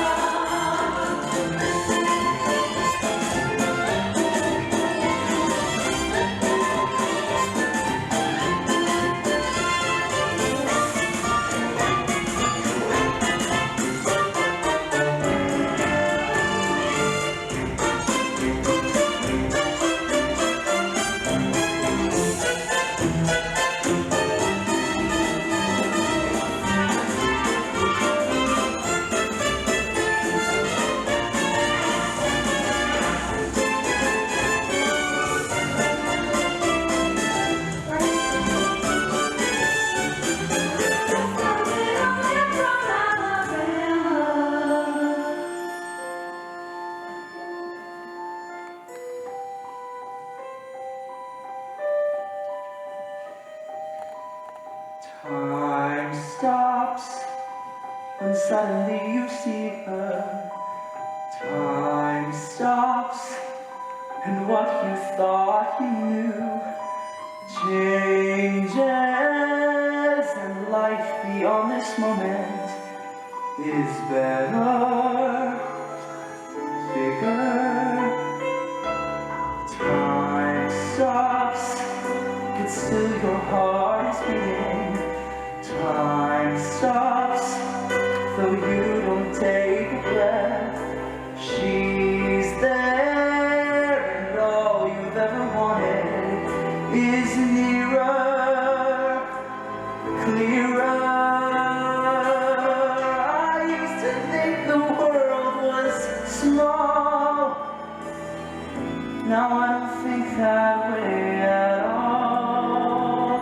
C: Time stops when suddenly you see her. Time stops, and what you thought you knew changes, and life beyond this moment is better, bigger. Time stops, but still your heart is beating. Time stops, though you don't take a breath. She's there, and all you've ever wanted is nearer, clearer. I used to think the world was small. Now I don't think that way at all.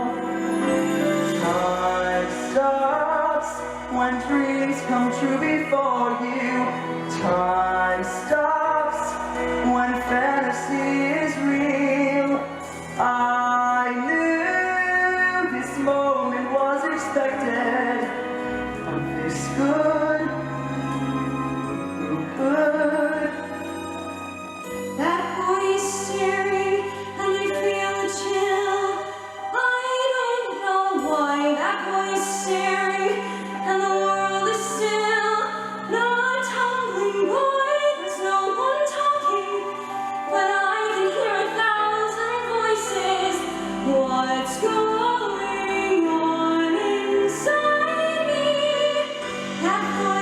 C: Time stops when dreams come true before you. Time stops when fantasy is real. I knew this moment was expected. Of this good, who could?
F: That boy is staring, and I feel a chill. I don't know why that boy is staring, and the world is still. Not tumbling by, there's no one talking, but I can hear 1,000 voices. What's going on inside me? That boy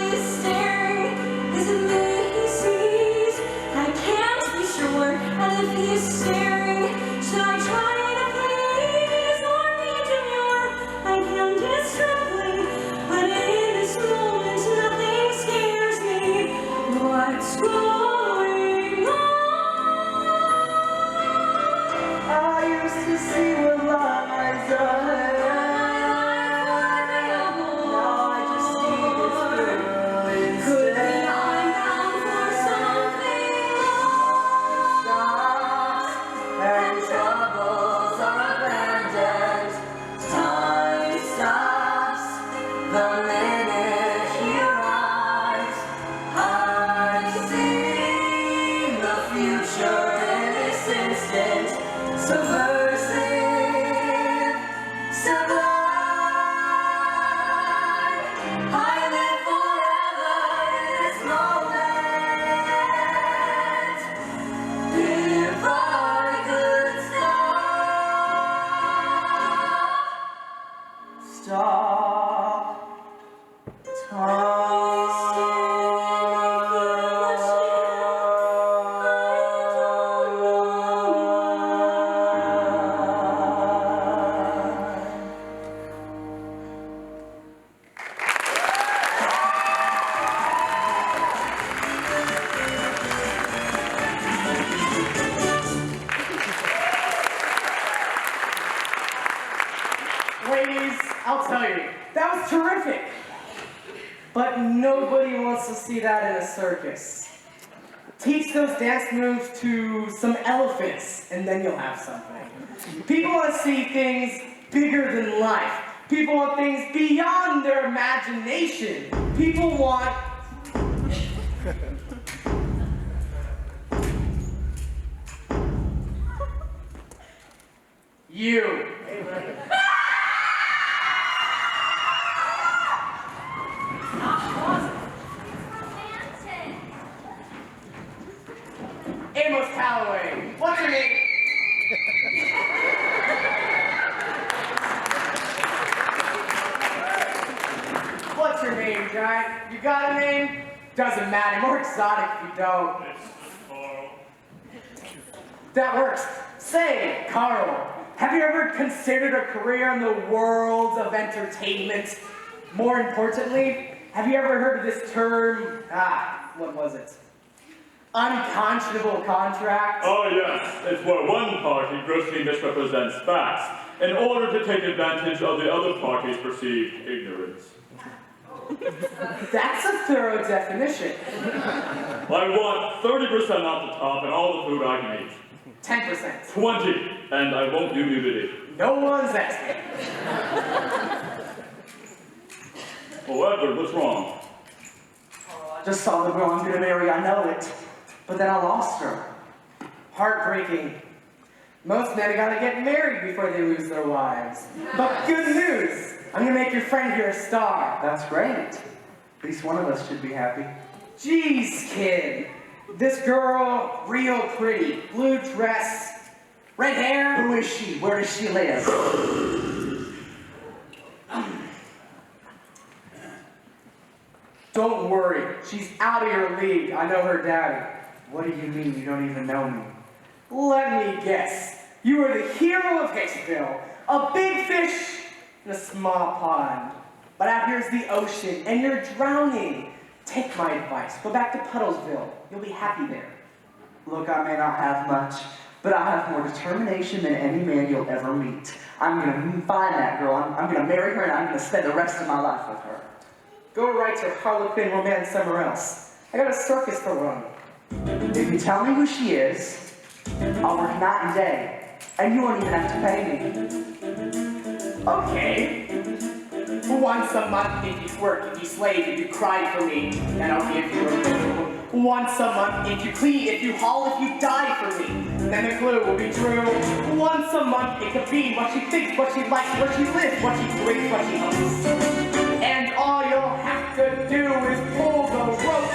C: I live forever in this moment. If I could stop
G: Ladies, I'll tell you, that was terrific. But nobody wants to see that in a circus. Teach those dance moves to some elephants, and then you'll have something. People want to see things bigger than life. People want things beyond their imagination. People want... you. Amos Calloway. What's your name? What's your name, Giant? You got a name? Doesn't matter. More exotic if you don't. That works. Say, Carl, have you ever considered a career in the world of entertainment? More importantly, have you ever heard of this term? What was it? Unconscionable contract?
A: Oh yes, it's where one party grossly misrepresents facts in order to take advantage of the other party's perceived ignorance.
G: That's a thorough definition.
A: I want 30% off the top and all the food I can eat.
G: 10%.
A: 20, and I won't do nudity.
G: No one's asking.
A: Oh, Edward, what's wrong?
C: I just saw the girl I'm gonna marry, I know it. But then I lost her.
G: Heartbreaking. Most men gotta get married before they lose their wives. But good news! I'm gonna make your friend here a star.
C: That's great. At least one of us should be happy.
G: Jeez, kid. This girl, real pretty. Blue dress, red hair.
C: Who is she? Where does she live?
G: Don't worry, she's out of your league. I know her daddy.
C: What do you mean you don't even know me?
G: Let me guess. You are the hero of Hicksville. A big fish in a small pond. But out here's the ocean, and you're drowning. Take my advice. Go back to Puddlesville. You'll be happy there.
C: Look, I may not have much, but I have more determination than any man you'll ever meet. I'm gonna find that girl. I'm gonna marry her, and I'm gonna spend the rest of my life with her.
G: Go write your Harlequin romance somewhere else. I got a circus to run.
C: If you tell me who she is, I'll work night and day, and you won't even have to pay me.
G: Okay. Once a month if you work, if you slave, if you cry for me, then I'll give you a clue. Once a month if you clean, if you haul, if you die for me, then the clue will be true. Once a month it could be what she thinks, what she likes, where she lives, what she drinks, what she hopes. And all you'll have to do is pull the rope.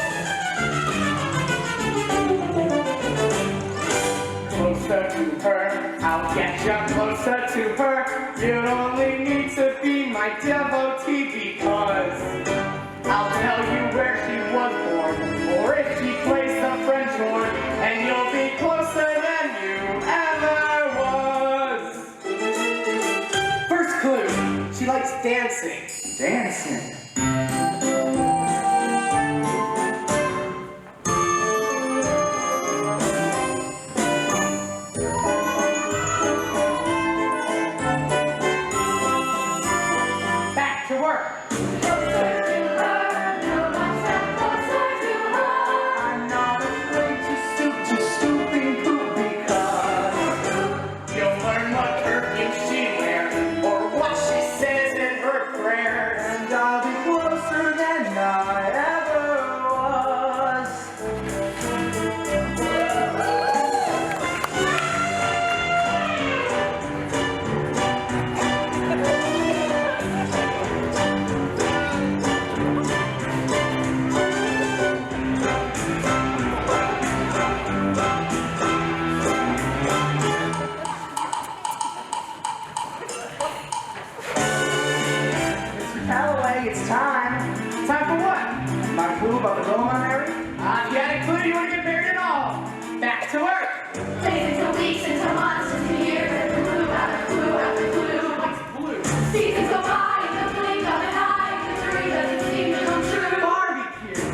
G: Closer to her, I'll get you closer to her. You only need to be my devotee because I'll tell you where she was born, or if she plays the French horn, and you'll be closer than you ever was. First clue, she likes dancing.
C: Dancing. time.
G: Time for what?
C: My clue about the girl I'm married?
G: If you had a clue, you wouldn't get married at all. Back to work.
D: Days into weeks, into months, into years, and clue after clue after clue.
G: What's blue?
D: Seasons go by in the blink of an eye. The dream doesn't seem to come true.
G: Barbecue.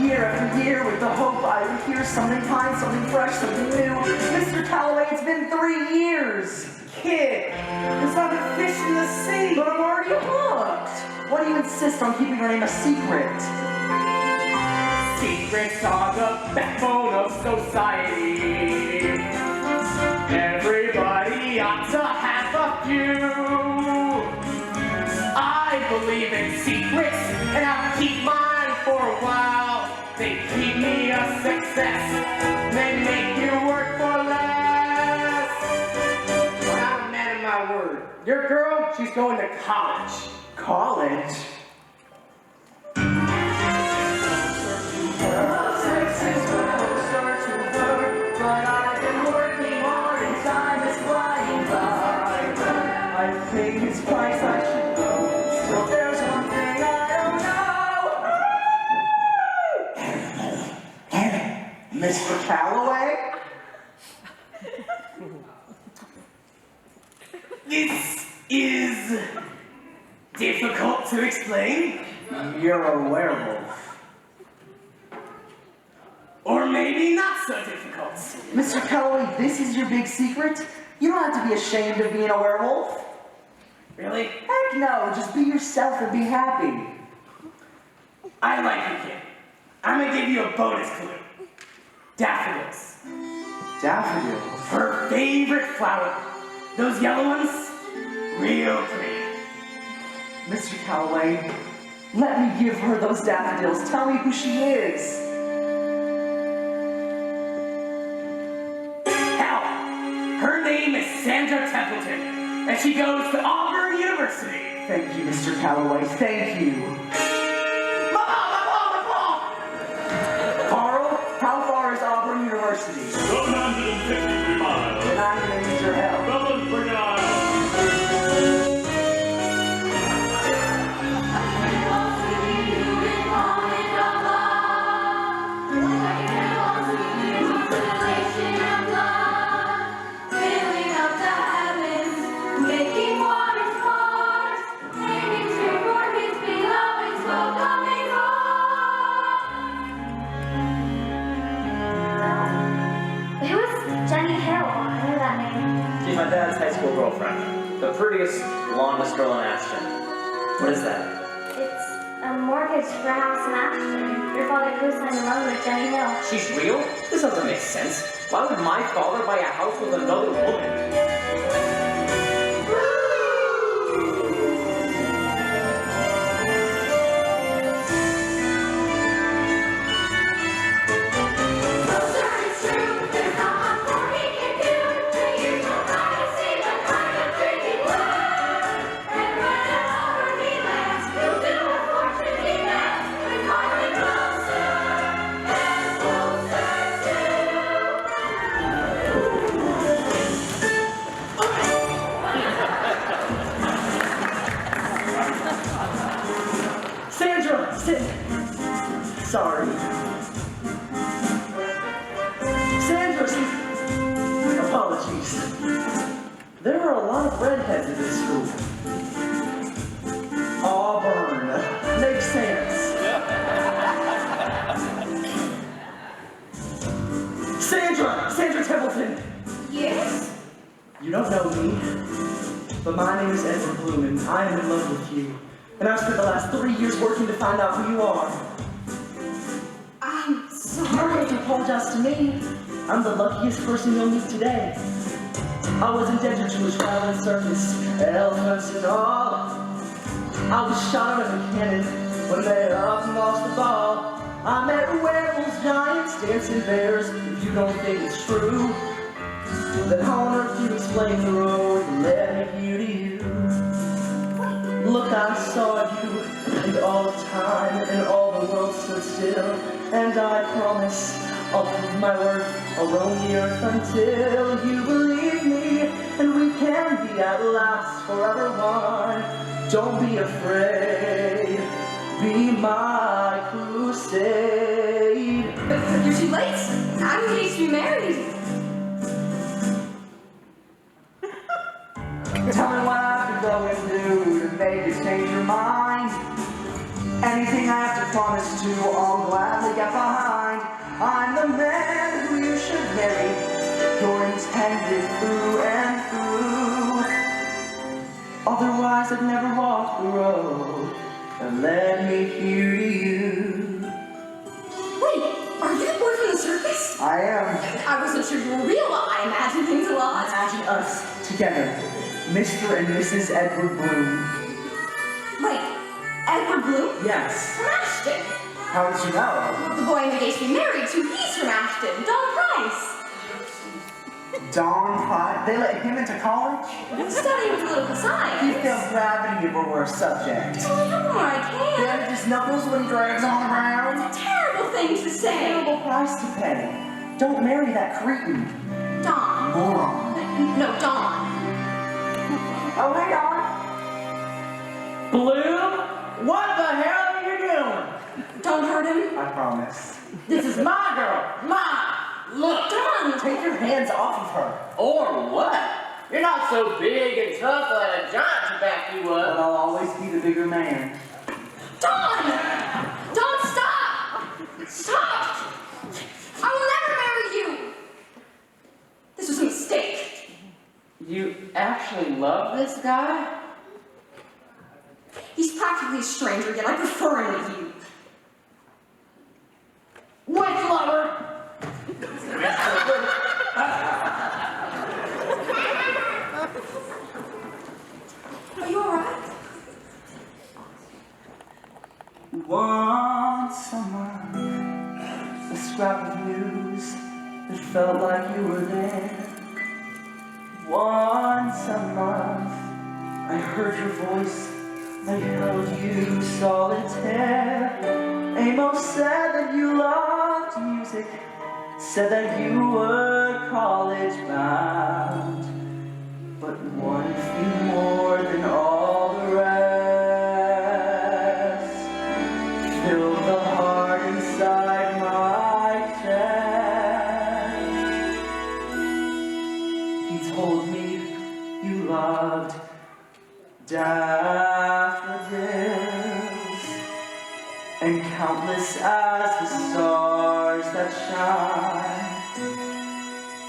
C: Year after year with the hope I would hear something kind, something fresh, something new. Mr. Calloway, it's been 3 years.
G: Kid, there's not a fish in the sea.
C: But I'm already hooked. Why do you insist on keeping your name a secret?
G: Secrets are the backbone of society. Everybody ought to have a few. I believe in secrets, and I'll keep mine for a while. They keep me a success. They make you work for less. But I'm a man of my word. Your girl, she's going to college.
C: College? I've paid his price, I should go. Still, there's one thing I don't know. Mr. Calloway?
G: This is difficult to explain,
C: You're a werewolf.
G: or maybe not so difficult.
C: Mr. Calloway, this is your big secret? You don't have to be ashamed of being a werewolf.
G: Really?
C: Heck no, just be yourself and be happy.
G: I like you, kid. I'm gonna give you a bonus clue. Daffodils.
C: Daffodils?
G: Her favorite flower. Those yellow ones? Real pretty.
C: Mr. Calloway, let me give her those daffodils. Tell me who she is.
G: Hell, her name is Sandra Templeton, and she goes to Auburn University.
C: Thank you, Mr. Calloway. Thank you.
G: My ball!
C: Carl, how far is Auburn University?
A: 763 miles.
C: And I'm gonna need your help.
A: Fellas, bring it on.
B: She's my dad's high school girlfriend. The prettiest, longest girl in Ashton. What is that?
H: It's a mortgage for a house in Ashton. Your father co-signed the loan with Jenny Hill.
B: She's real? This doesn't make sense. Why would my father buy a house with another woman?
C: Sorry. Sandra, apologies. There are a lot of redheads in this school. Auburn. Makes sense. Sandra Templeton.
F: Yes?
C: You don't know me, but my name is Edward Bloom, and I am in love with you. And I've spent the last 3 years working to find out who you are.
F: I'm
C: You don't
F: sorry.
C: have to apologize to me. I'm the luckiest person you'll meet today. I was indebted to a traveling circus, elephants and all. I was shot out of a cannon when they up and lost the ball. I met werewolves, giants, dancing bears. If you don't think it's true, then how on earth do you explain the road that led me here to you? Look, I saw you, and all the time, and all the world stood still. And I promise I'll prove my worth, I'll roam the earth until you believe me. and we can be at last forever one. Don't be afraid, be my crusade.
F: You're too late. I'm engaged to be married.
C: Tell me what I can go and do to make you change your mind. Anything I have to promise to, I'll gladly get behind. I'm the man who you should marry. You're intended through and through. Otherwise I'd never walk the road that led me here to you.
F: Wait, are you the boy from the circus?
C: I am.
F: I wasn't sure you were real. I imagine things a lot.
C: Imagine us together, Mr. and Mrs. Edward Bloom.
F: Wait, Edward Bloom?
C: Yes.
F: From Ashton.
C: How did you know?
F: Well, the boy I'm engaged to be married to, he's from Ashton. Don Price.
C: Don Price? They let him into college?
F: Studying political science.
C: He feels gravity of a worse subject.
F: Tell me more I can.
C: Damage his knuckles when he drags on the ground.
F: It's a terrible thing to say.
C: Terrible price to pay. Don't marry that cretin.
F: Don.
C: Moron.
F: No, Don.
C: Oh, hey, Don.
E: Bloom, what the hell are you doing?
F: Don't hurt him.
C: I promise.
E: This is my girl, mine. Look,
F: Don.
C: Take your hands off of her.
E: or what? You're not so big and tough that a giant to back you
C: But
E: up.
C: I'll always be the bigger man.
F: Don! Don, stop! Stop! I will never marry you! This was a mistake.
E: You actually love this guy?
F: He's practically a stranger, yet I prefer him to you. Witch lover! Are you alright?
C: Once a month, a scrap of news that felt like you were there. Once a month, I heard your voice, I held you solitaire. Amos said that you loved music, said that you were college bound, but one thing more than all the rest filled the heart inside my chest. He told me you loved daffodils, and countless as the stars that shine,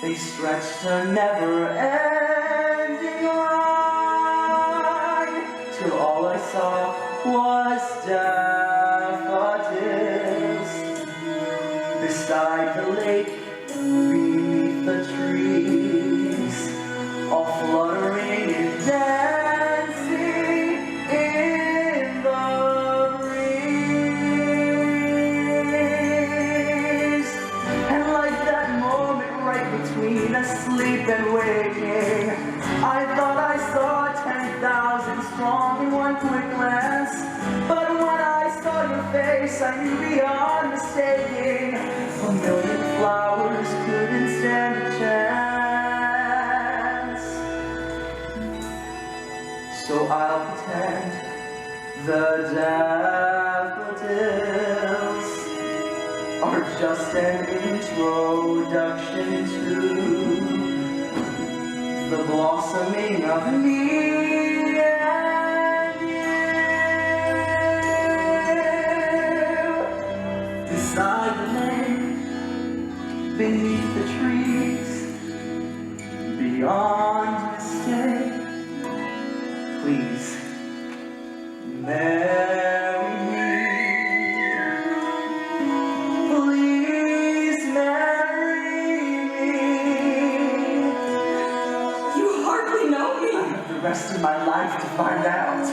C: they stretched a never-ending line, till all I saw was daffodils beside the lake, beneath the trees, all fluttering and dancing in the breeze. And like that moment right between asleep and waking, I thought I saw 10,000 strong in one quick glance. But when I saw your face, I knew beyond mistaking, a million flowers couldn't stand a chance. So I'll pretend the daffodils are just an introduction to the blossoming of me and you. Beside the lake, beneath the trees, beyond mistake, please marry me. Please marry me.
F: You hardly know me.
C: I have the rest of my life to find out.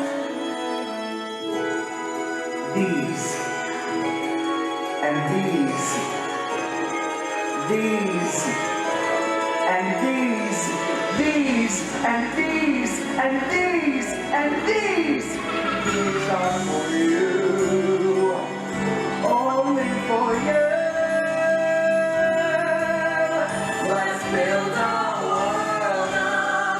C: These and these, these and these, these and these and these and these. These are for you, only for you. Let's build a world of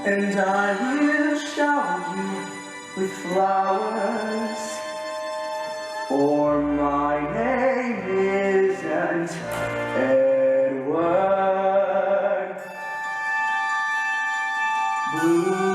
C: and I will shower you with flowers. For my name isn't Edward Bloom.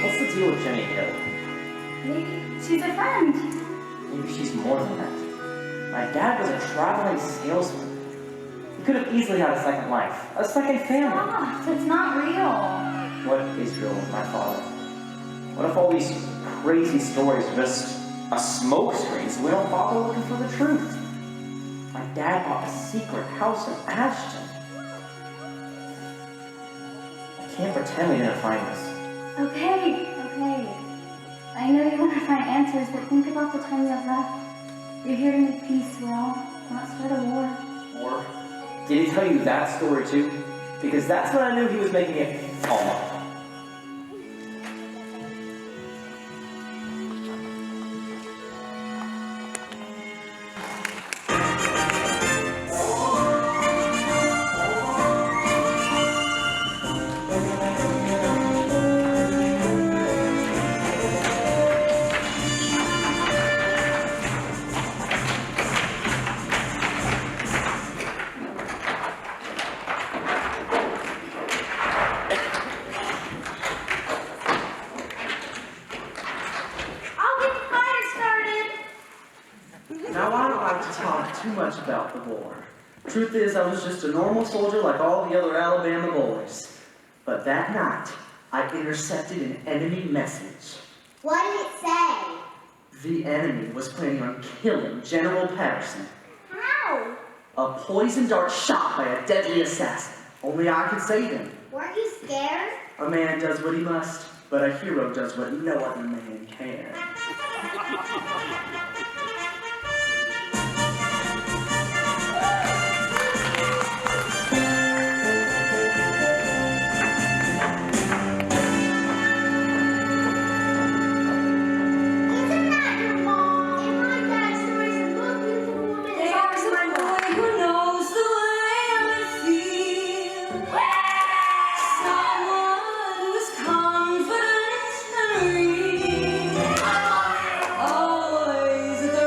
B: What's the deal with Jenny Hill?
H: Maybe she's a friend.
B: Maybe she's more than that. My dad was a traveling salesman. He could have easily had a second life, a second family.
H: Stop, it's not real.
B: What is real with my father? What if all these crazy stories are just a smokescreen so we don't bother looking for the truth? My dad bought a secret house in Ashton. I can't pretend we didn't find this.
H: Okay. I know you want to find answers, but think about the time you have left. You're here to make peace, Will, not start a war.
B: Or did he tell you that story too? Because that's when I knew he was making it all up.
C: Now, I don't like to talk too much about the war. Truth is, I was just a normal soldier like all the other Alabama boys. But that night, I intercepted an enemy message.
D: What did it say?
C: The enemy was planning on killing General Patterson.
D: How?
C: A poison dart shot by a deadly assassin. Only I could save him.
D: Weren't you scared?
C: A man does what he must, but a hero does what no other man can.
D: Isn't that your mom? In my dad's stories, the most beautiful woman is
F: There's a
D: always
F: boy who knows the way I feel. Someone who's confident and real. Always at the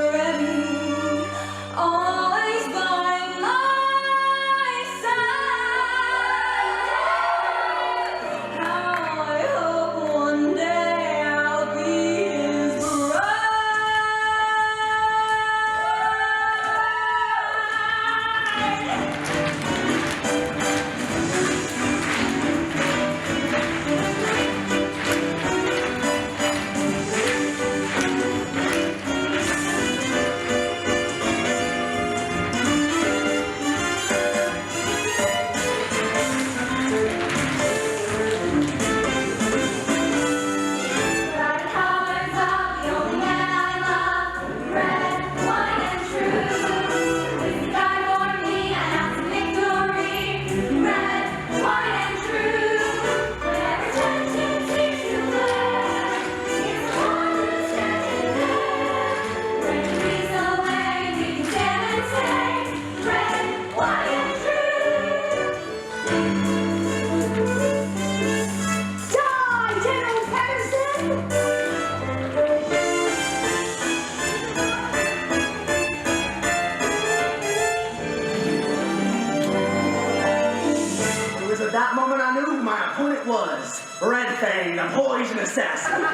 E: Red Fang, the poison assassin.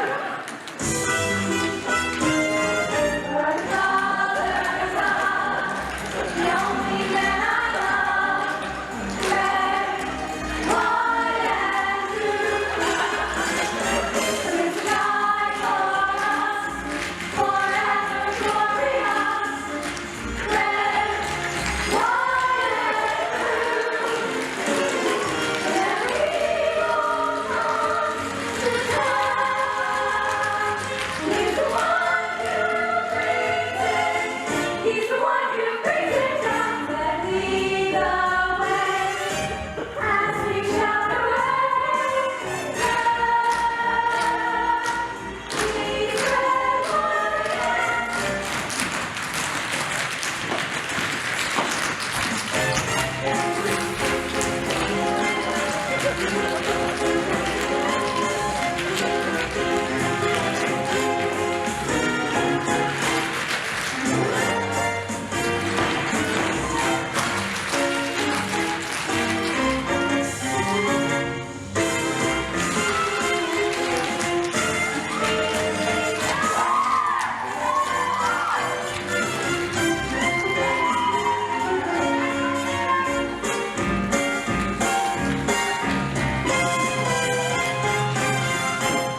F: He's the one who brings it down, but lead the way as we shout away. He's red, white,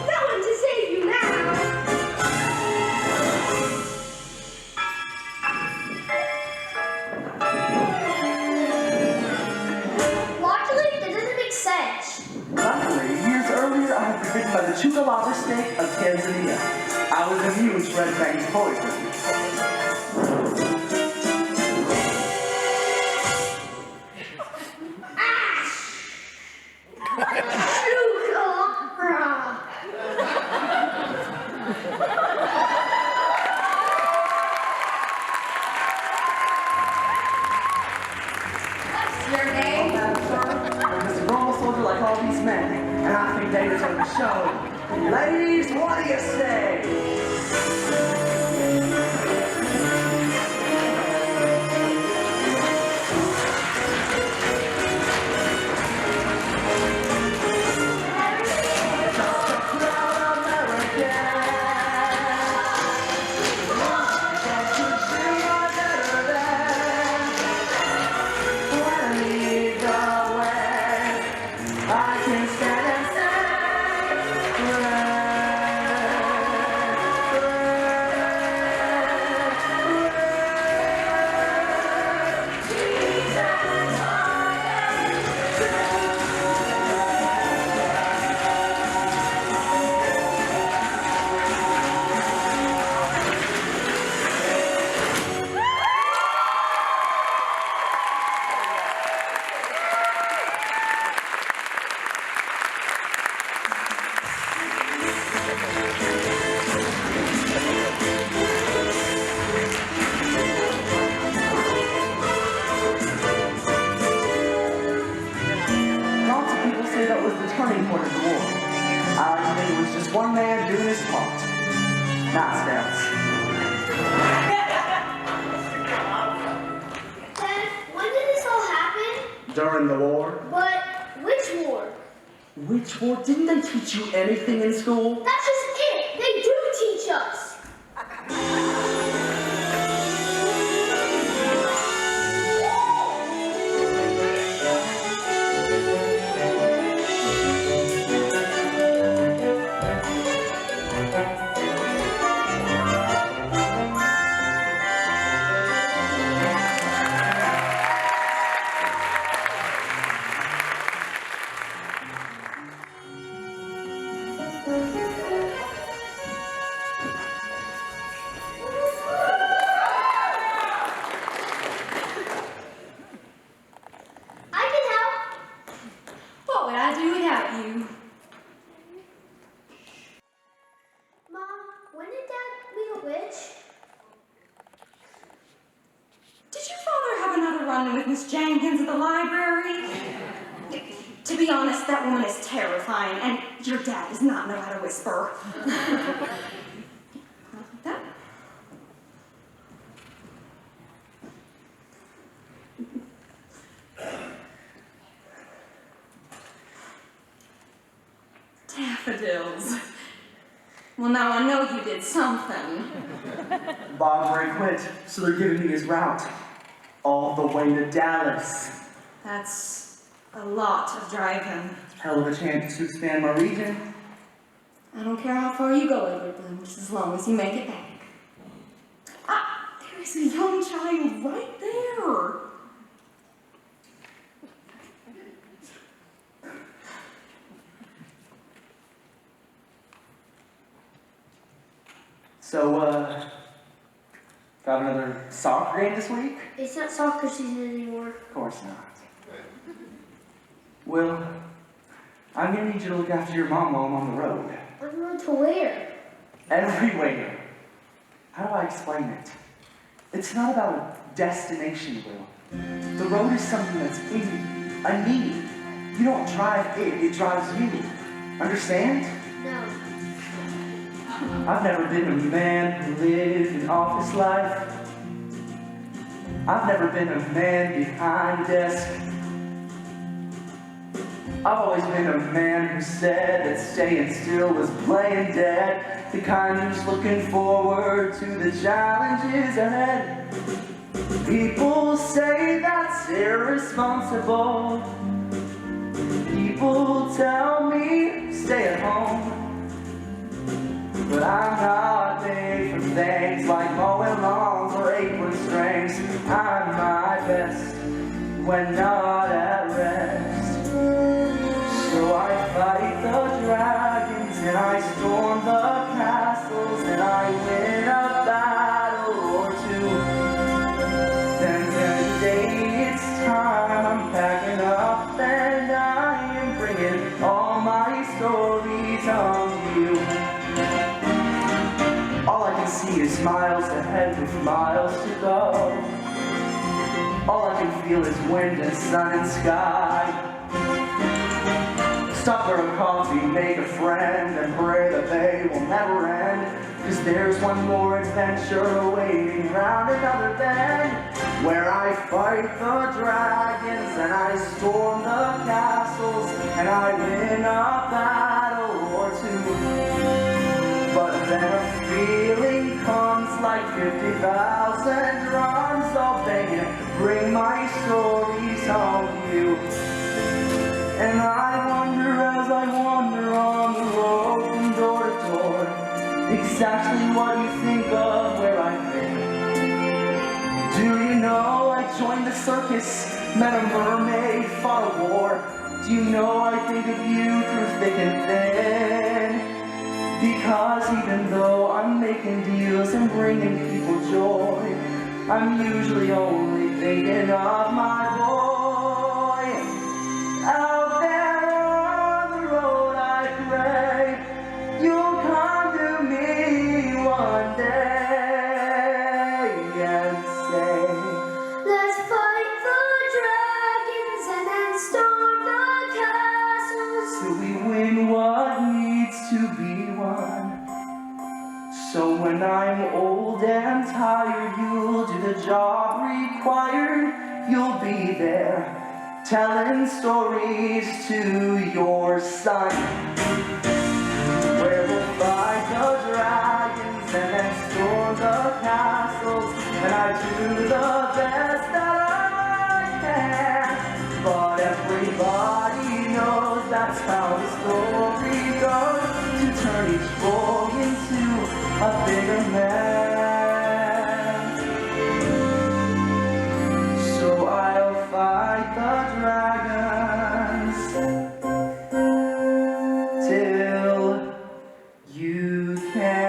F: no one to save you now.
D: Logically, that doesn't make sense.
C: Luckily, years earlier, I had been bitten by the Chugalaba snake of Tanzania. I was immune to Red Fang's poison.
F: What's your name?
C: I'm just a normal soldier like all these men, and I think they deserve a show. Ladies, what do you say? I can stand and Lots of people say that was the turning point of the war. I like to think it was just one man doing his part. Not else.
D: Dad, when did this all happen?
E: During the war.
D: But which war?
E: Which war? Didn't they teach you anything in school?
D: That's just it. They do teach us. I can help.
F: What would I do without you?
D: Mom, when did Dad leave a witch?
F: Did your father have another run with Miss Jenkins at the library? To be honest, that woman is terrifying, and your dad does not know how to whisper. That? Dad. daffodils. Well, now I know you did something.
C: Bob Ray quit, so they're giving me his route. All the way to Dallas.
F: That's a lot of driving.
C: Hell of a chance to expand my region.
F: I don't care how far you go, Edward Bloom, just as long as you make it back. Ah, there's a young child right there.
C: So, got another soccer game this week?
D: It's not soccer season anymore.
C: Of course not. Well, I'm gonna need you to look after your mom while I'm on the road.
D: On the road to where?
C: Everywhere. How do I explain it? It's not about a destination, Will. The road is something that's in you, a need. You don't drive it, it drives you. Understand?
D: No.
C: I've never been a man who lived an office life. I've never been a man behind a desk. I've always been a man who said that staying still was playing dead. The kind who's looking forward to the challenges ahead. People say that's irresponsible. People tell me stay at home. But I'm not made for things like mowing lawns or apron strings. I'm my best when not at rest. So I fight the dragons and I storm the castles and I win a battle or two. Then the day it's time, I'm packing up and I am bringing all my stories home to you. All I can see is miles ahead with miles to go. All I can feel is wind and sun and sky. Stop for a coffee, make a friend, and pray the day will never end. 'Cause there's one more adventure waiting round another bend, where I fight the dragons and I storm the castles and I win a battle or two. But then a feeling comes like 50,000 drums all begging, bring my stories home to you. And I wonder as I wander on the road from door to door, exactly what you think of where I've been. Do you know I joined the circus, met a mermaid, fought a war? Do you know I think of you through thick and thin? Because even though I'm making deals and bringing people joy, I'm usually only thinking of my boy. Out there on the road I pray, you'll come to me one day and say,
D: Let's fight the dragons and then storm the castles.
C: till we win what needs to be won. So when I'm old and tired, you'll do the job required. You'll be there, telling stories to your son, where we'll fight the dragons and then storm the castles, and I do the best that I can. But everybody knows that's how the story goes, to turn each boy into a bigger man. So I'll fight the dragons till you can.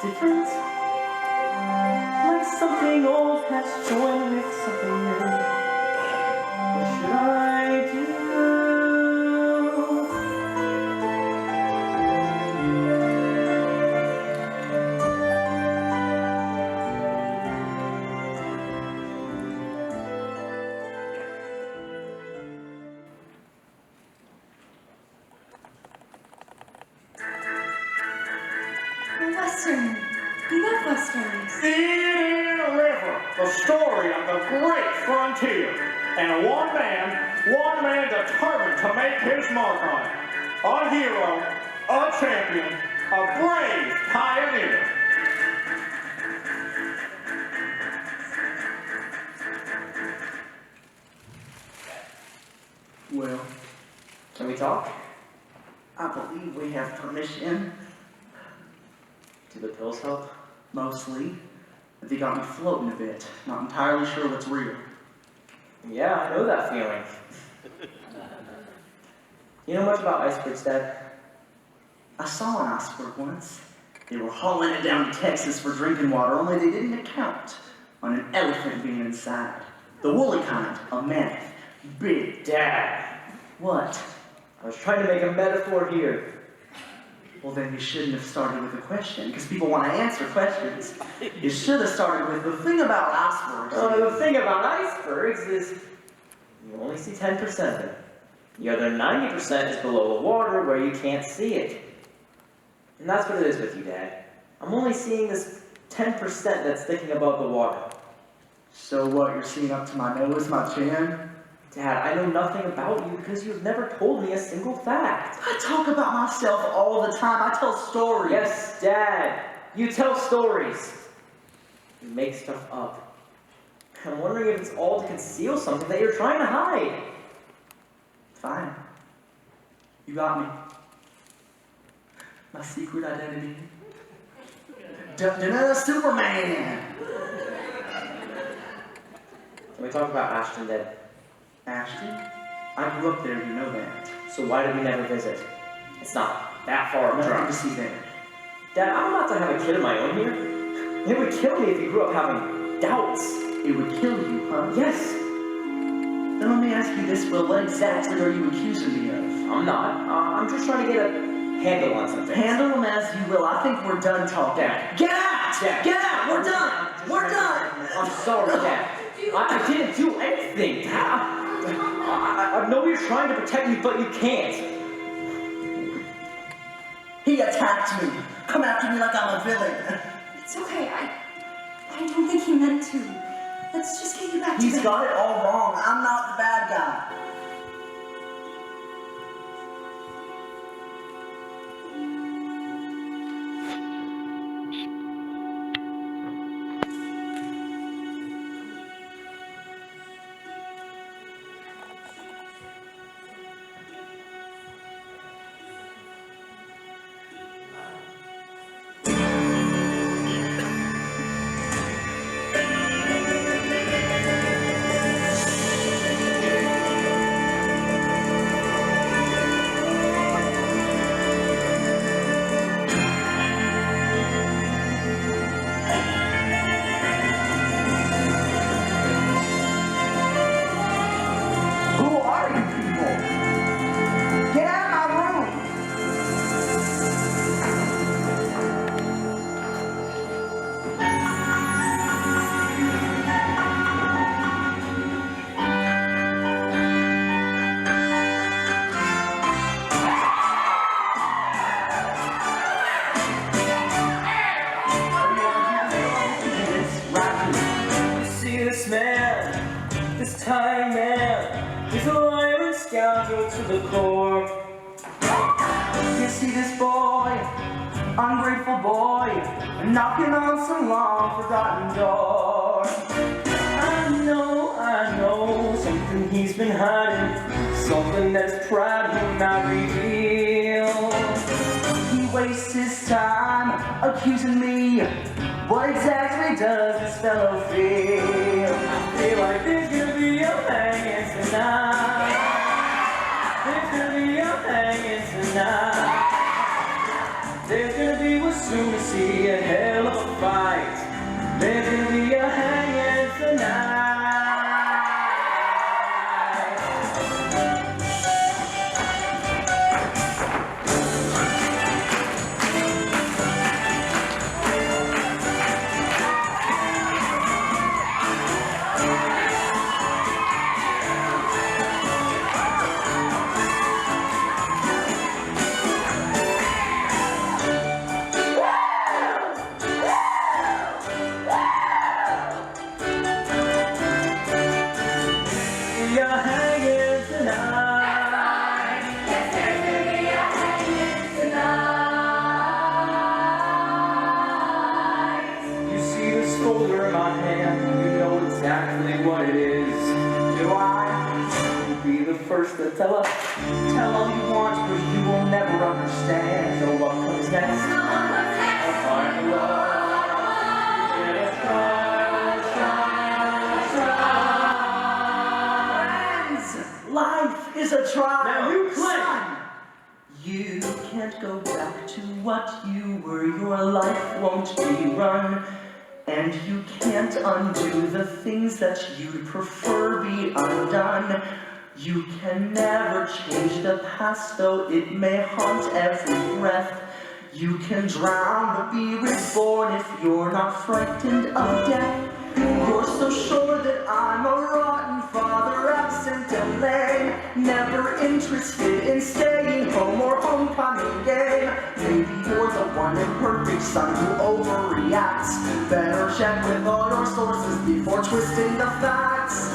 B: different? Like something old has joined with something new. What should I do?
F: Western. We love Westerns.
I: Indian River, the story of the great frontier. And one man determined to make his mark on it. A hero, a champion, a brave pioneer.
E: Well,
B: Can we talk?
E: I believe we have permission,
B: Do the pills help?
E: mostly. They got me floating a bit. Not entirely sure what's real.
B: Yeah, I know that feeling. You know much about icebergs, Dad?
E: I saw an iceberg once. They were hauling it down to Texas for drinking water, only they didn't account on an elephant being inside. The woolly kind, a mammoth. Big.
B: Dad,
E: What?
B: I was trying to make a metaphor here.
E: Well, then you shouldn't have started with a question, because people want to answer questions. You should have started with the thing about icebergs.
B: The thing about icebergs is you only see 10% of it. The other 90% is below the water where you can't see it. And that's what it is with you, Dad. I'm only seeing this 10% that's sticking above the water.
E: So what, you're seeing up to my nose, my chin?
B: Dad, I know nothing about you because you've never told me a single fact.
E: I talk about myself all the time. I tell stories.
B: Yes, Dad. You tell stories. You make stuff up. I'm wondering if it's all to conceal something that you're trying to hide.
E: Fine. You got me. My secret identity. Superman!
B: Can we talk about Ashton, Dad?
E: Ashton? I grew up there, you know that.
B: So why did we never visit? It's not that far of a
E: Nothing
B: drive.
E: to see there.
B: Dad, I'm about to have a kid of my own here. It would kill me if you grew up having doubts.
E: It would kill you, huh?
B: Yes.
E: Then let me ask you this, Will. What exactly are you accusing me of?
B: I'm not. I'm just trying to get a handle on something.
E: Handle them as you will. I think we're done talking.
B: Dad.
E: Get out!
B: Dad.
E: Get out! We're done! We're done!
B: I'm sorry, Dad. I didn't do anything. Dad. I know you're trying to protect me, but you can't.
E: He attacked me. Come after me like I'm a villain.
F: It's okay. I don't think he meant to. Let's just get you back to
E: He's
F: bed.
E: got it all wrong. I'm not the bad guy. Who are you people? Get out of my room!
B: See this man, this tiny man, he's a lying scoundrel to the core.
E: You see this boy, ungrateful boy, knocking on some long forgotten door.
B: I know, something he's been hiding, something that's pride will not reveal.
E: He wastes his time accusing me. What exactly does this fellow feel?
B: I feel like there's gonna be a hanging tonight. There's gonna be a hanging tonight. There's gonna be, we'll soon see a hell There's gonna be a hanging tonight. You're hanging tonight.
H: Yes, there's gonna be a hanging tonight.
B: You see this folder in my hand, you know exactly what it is. Do I? You'll be the first to tell us. Tell all you want, but you will never understand. So what comes next? A final love. And a trial,
C: Friends, life is a trial.
B: Now you play.
C: Son, you can't go back to what you were. Your life won't be run. And you can't undo the things that you'd prefer be undone. You can never change the past, though it may haunt every breath. You can drown but be reborn if you're not frightened of death. You're so sure that I'm a rotten father, absent and lame, never interested in staying home or homecoming game. Maybe you're the one imperfect son who overreacts. Better check with all your sources before twisting the facts.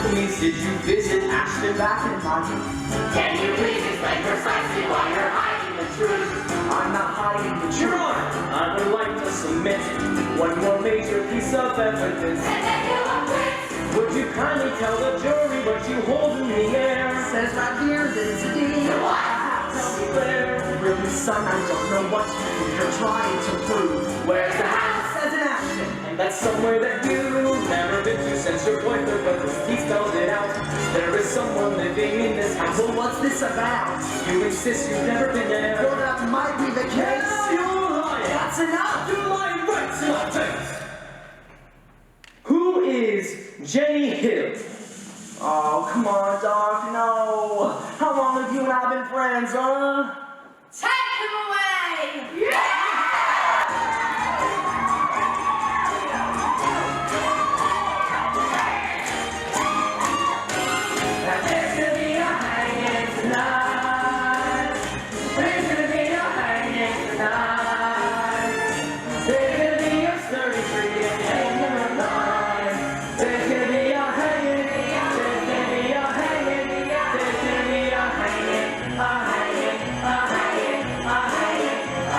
C: Please, did you visit Ashton back in my youth?
D: Can you please explain precisely why you're hiding the truth?
C: I'm not hiding the
B: Your
C: truth.
B: Honor, I would like to submit one more major piece of evidence.
D: And then you'll acquit.
B: Would you kindly tell the jury what you hold in the air?
C: Says right here that it's a deed.
B: Tell me where.
C: Really, son, I don't know what you're trying to prove. Where's the house? Says in Ashton.
B: And that's somewhere that you've never been to since your boyfriend, but this he spells it out. There is someone living in this house.
C: Well, what's this about?
B: You insist you've never been there.
C: Well, that might be the case.
B: Now you're lying.
C: That's enough.
B: You're lying right to my face. Who is Jenny Hill?
C: Oh, come on, dog, no. How long have you and I been friends, huh?
F: Take him away!
B: And there's gonna be a hanging tonight. There's gonna be a hanging tonight. There's gonna be a sturdy tree and hanging a line. There's gonna be a hanging. There's gonna be a hanging. There's gonna be a hanging. A hanging. A hanging. A hanging. A hanging. A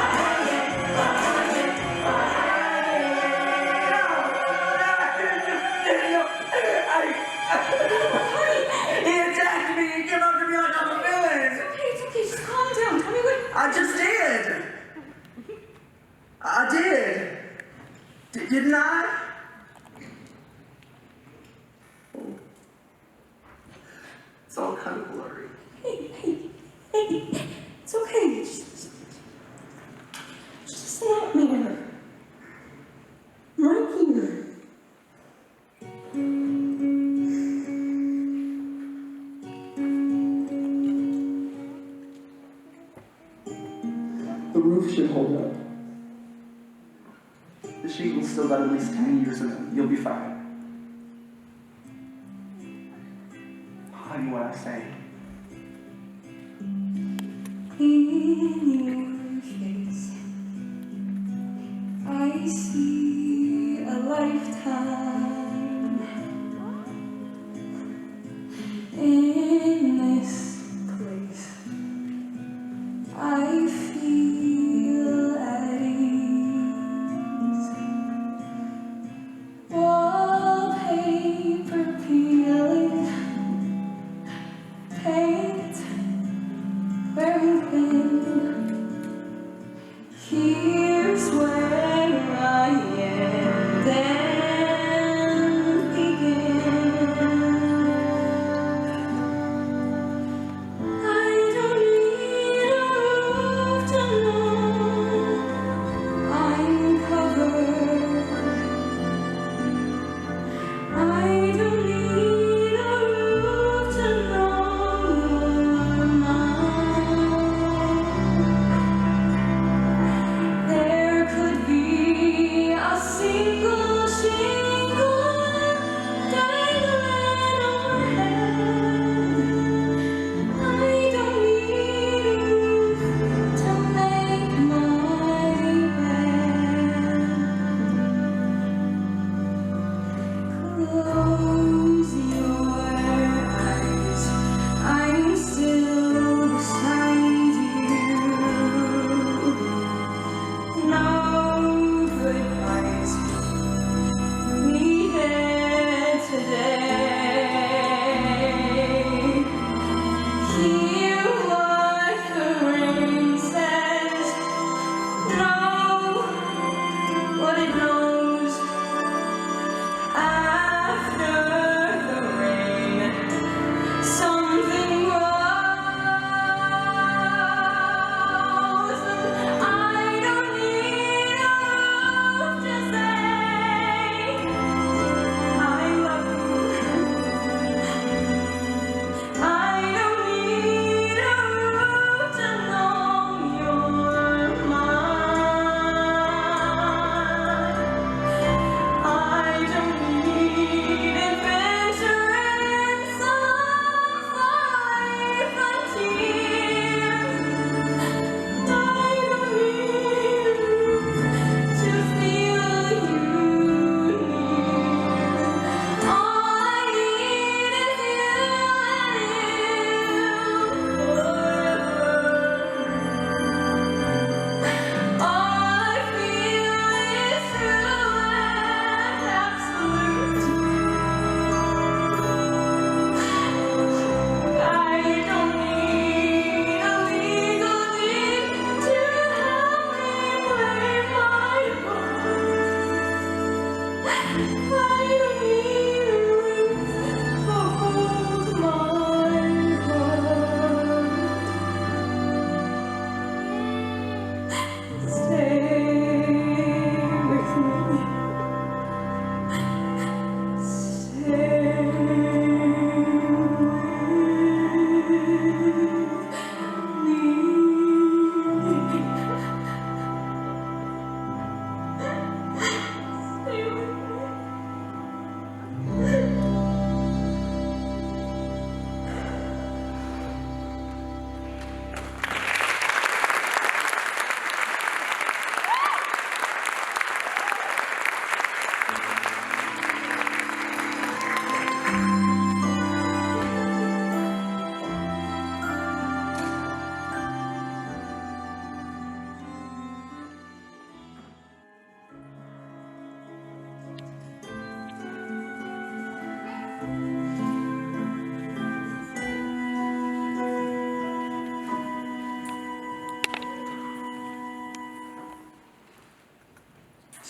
B: hanging. A
C: He attacked me. He came after me like I'm a villain.
F: It's okay, just calm down. Tell me what.
C: I just did. I did. Didn't I? Oh. It's all kind of blurry.
F: Hey, it's okay. Just snap me here. Right here.
C: The roof should hold up. The sheet will still got at least 10 years in it. You'll be fine. Honey, what I say.
F: In your face, I see a lifetime. In this place, I feel at ease. Wallpaper peeling, paint wearing thin. Here's where I end.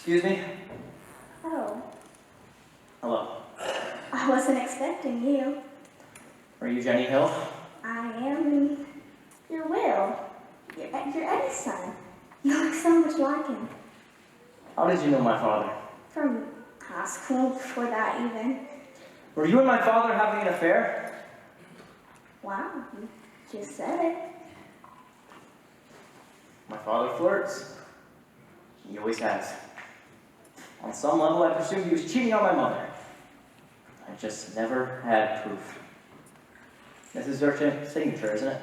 B: Excuse me?
H: Oh,
B: Hello.
H: I wasn't expecting you.
B: Are you Jenny Hill?
H: I am your Will. You're Eddie's son. You look so much like him.
B: How did you know my father?
H: From high school, before that even.
B: Were you and my father having an affair?
H: Wow, you just said it.
B: My father flirts. He always has. On some level, I presumed he was cheating on my mother. I just never had proof. This is your signature, isn't it?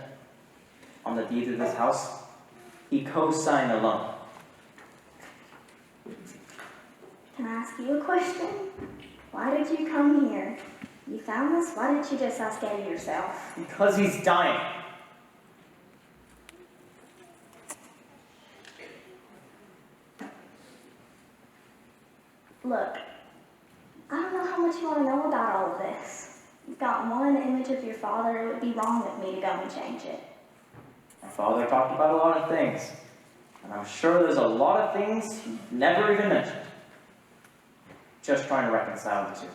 B: On the deed of this house, he co-signed the loan.
H: Can I ask you a question? Why did you come here? You found this? Why didn't you just ask Eddie yourself?
B: Because he's dying.
H: Look, I don't know how much you want to know about all of this. You've got one image of your father. It would be wrong of me to go and change it.
B: My father talked about a lot of things, and I'm sure there's a lot of things he never even mentioned. Just trying to reconcile the two.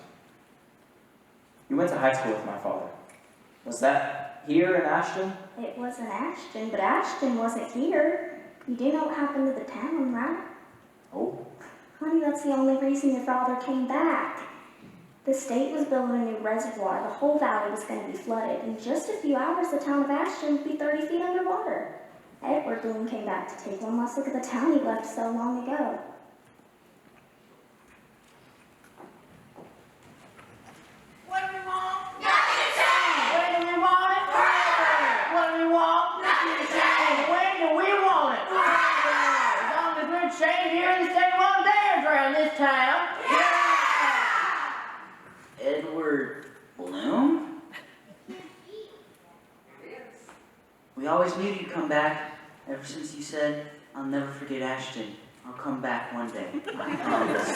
B: You went to high school with my father. Was that here in Ashton?
H: It wasn't Ashton, but Ashton wasn't here. You do know what happened to the town, right?
B: Oh.
H: Honey, that's the only reason your father came back. The state was building a new reservoir. The whole valley was going to be flooded. In just a few hours, the town of Ashton would be 30 feet underwater. Edward Bloom came back to take one last look at the town he left so long ago.
G: What do we want? Nothing to change! When do we want it? Forever! What do we want? Nothing to change! When do we want it? Forever! As long as we're chained here in the state, won't dare drown this town!
C: Edward Bloom? We always knew you'd come back. Ever since you said, I'll never forget Ashton. I'll come back one day. I promise.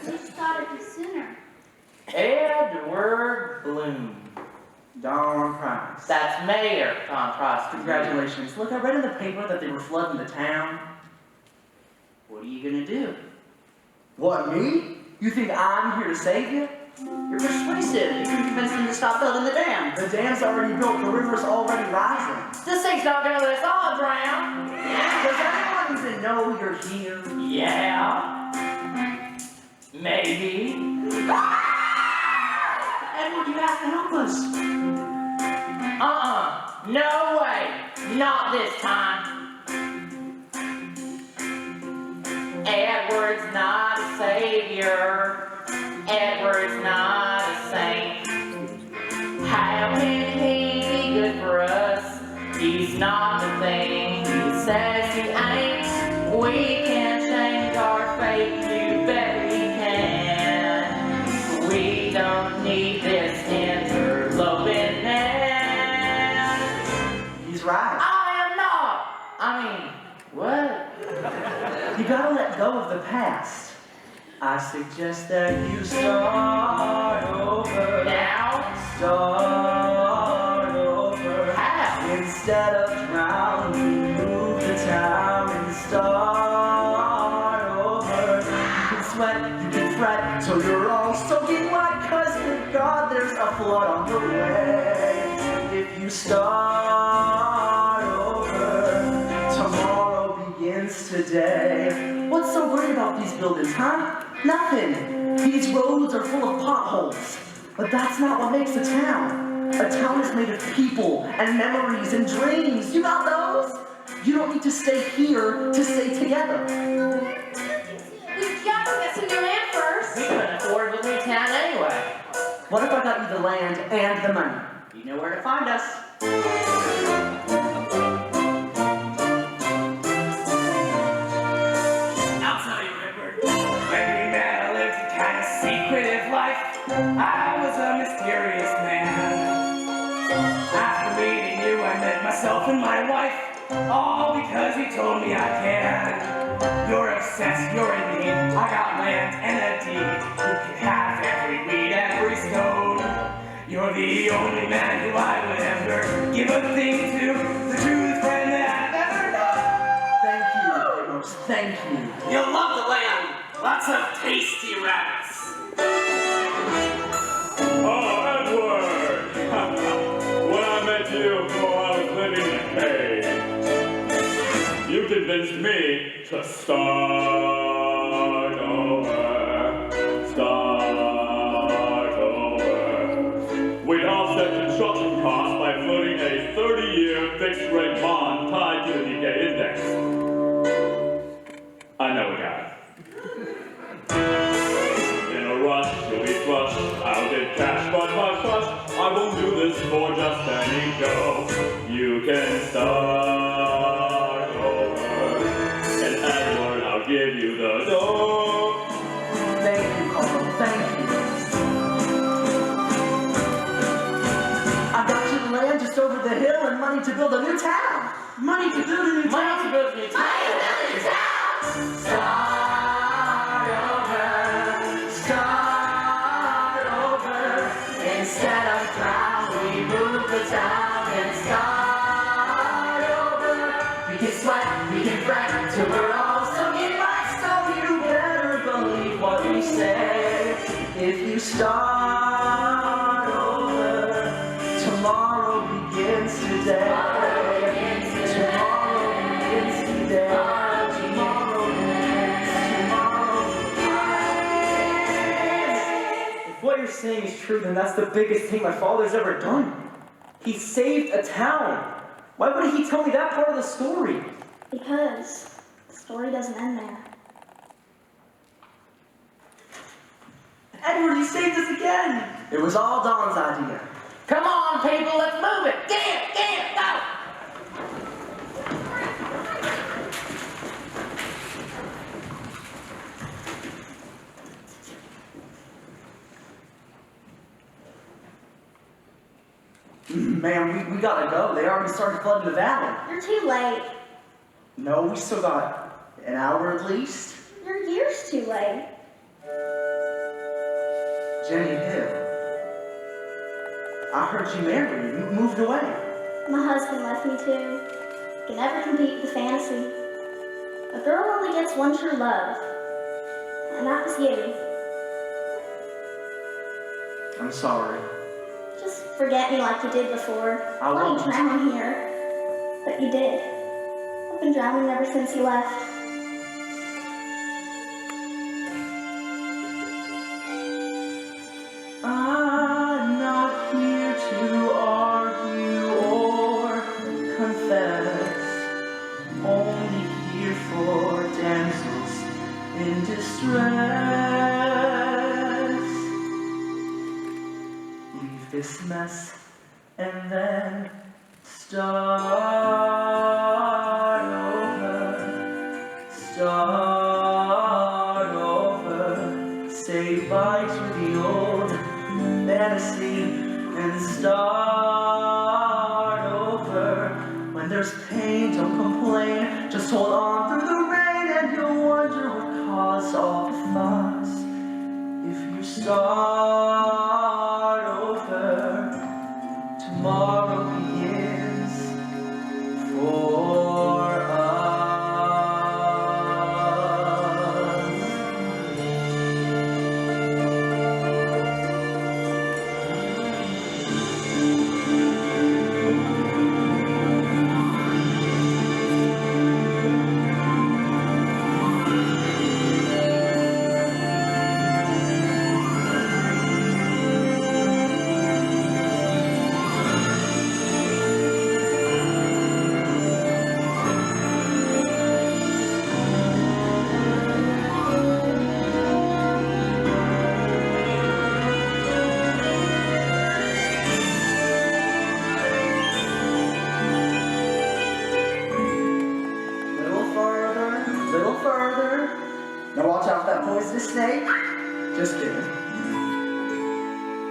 H: You just thought it'd be sooner.
C: Edward Bloom.
E: Don Price.
C: That's Mayor Don Price.
E: Congratulations. Look, I read in the paper that they were flooding the town.
C: What are you gonna do?
E: What, me? You think I'm here to save you?
C: You're persuasive. You can convince them to stop building the dam.
E: The dam's already built. The river's already rising.
G: This thing's not gonna let us all drown!
E: Does anyone even know you're here?
C: Yeah. Maybe. Edward, you have to help us. No way. Not this time. Edward's not a savior. Edward's not a saint. How can he be good for us? He's not the thing he says he ain't. We can change our fate, you bet we can. We don't need this interloping man.
E: He's right.
C: I am not. I mean, what?
E: You gotta let go of the past. I suggest that you start over.
C: Now?
E: Start over.
C: How?
E: Instead of drowning, move the town and start over. You can sweat, you can fret, till you're all soaking wet. Cause thank God there's a flood on the way. If you start over, tomorrow begins today. What's so great about these buildings, huh? Nothing. These roads are full of potholes. But that's not what makes a town. A town is made of people and memories and dreams. You got those? You don't need to stay here to stay together.
F: We've got to get some new land first.
C: We couldn't afford to leave town anyway.
E: What if I got you the land and the money?
C: You know where to find us.
G: I'll tell you, Edward. When we met, I lived a kind of secretive life. I was a mysterious man. After meeting you, I met myself and my wife. All because you told me I can. You're obsessed, you're in need. I got land and a deed. You can have every weed, every stone. You're the only man who I would ever give a thing to. The truest friend that I've ever known.
E: Thank you, Amos. Thank
G: You'll love the land. Lots of tasty rabbits.
A: Oh, Edward! When I met you before I was living in a cave, you convinced me to start over. Start over. We'd offset construction costs by floating a 30-year fixed-rate bond tied to the Nikkei index. I know a guy. In a rush, you'll be flush. I'll get cash, but hush, hush. I won't do this for just any show. You can start over. And Edward, I'll give you the dough.
E: Thank you, Carl. Thank you. I got you the land just over the hill and money to build a new town. Money to build a new town.
G: Money to build a new town.
C: Start over, start over. Instead of drown, we move the town and start over. We can sweat, we can fret, till we're all sunk in life. So you better believe what we say. If you start over, tomorrow begins today. Tomorrow begins today.
B: If what you're saying is true, then that's the biggest thing my father's ever done. He saved a town. Why wouldn't he tell me that part of the story?
H: Because the story doesn't end there.
B: Edward, you saved us again.
E: It was all Don's idea.
G: Come on, people, let's move it. Get, go.
E: Man, we gotta go. They already started flooding the valley.
H: You're too late.
E: No, we still got an hour at least.
H: You're years too late.
E: Jenny Hill. I heard you married. You moved away.
H: My husband left me too. Can never compete with fantasy. A girl only gets one true love. And that was you.
E: I'm sorry.
H: Just forget me like you did before.
E: I
H: Let
E: won't.
H: me drown here. But you did. I've been drowning ever since you left.
C: I'm not here to argue or confess, only here for damsels in distress. Leave this mess and then start over, start over, say bye to the old fantasy and start over. When there's pain, don't complain, just hold on through the rain and you'll wonder what caused all the fuss. If you start over, tomorrow begins for us. Little further. Now watch out for that poisonous snake. Just kidding.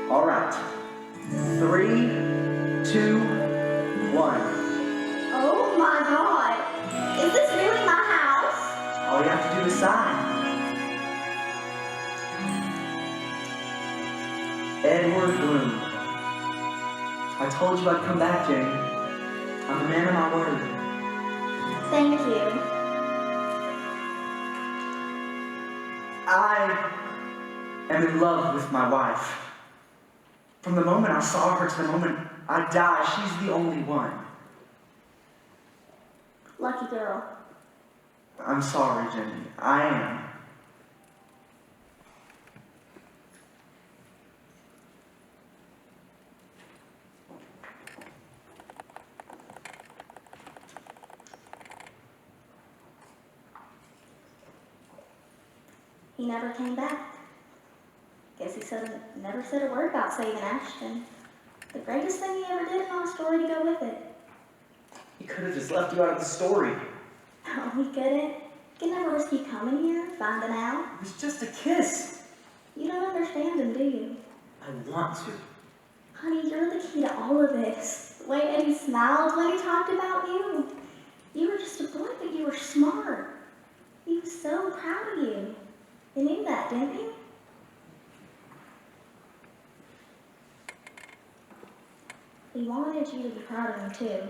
C: All right. 3, 2, 1.
H: Oh my god. Is this really my house?
C: All you have to do is sign. Edward Bloom. I told you I'd come back, Jenny. I'm a man of my word.
H: Thank you.
E: I am in love with my wife. From the moment I saw her to the moment I die, she's the only one.
H: Lucky girl.
E: I'm sorry, Jenny. I am.
H: He never came back. Guess he never said a word about saving Ashton. The greatest thing he ever did in our story to go with it.
B: He could have just left you out of the story.
H: No, he couldn't. He could never risk you coming here, finding out.
B: It was just a kiss.
H: You don't understand him, do you?
B: I want to.
H: Honey, you're the key to all of this. The way Eddie smiled when he talked about you. You were just a boy, but you were smart. He was so proud of you. You knew that, didn't you? He wanted you to be proud of him, too.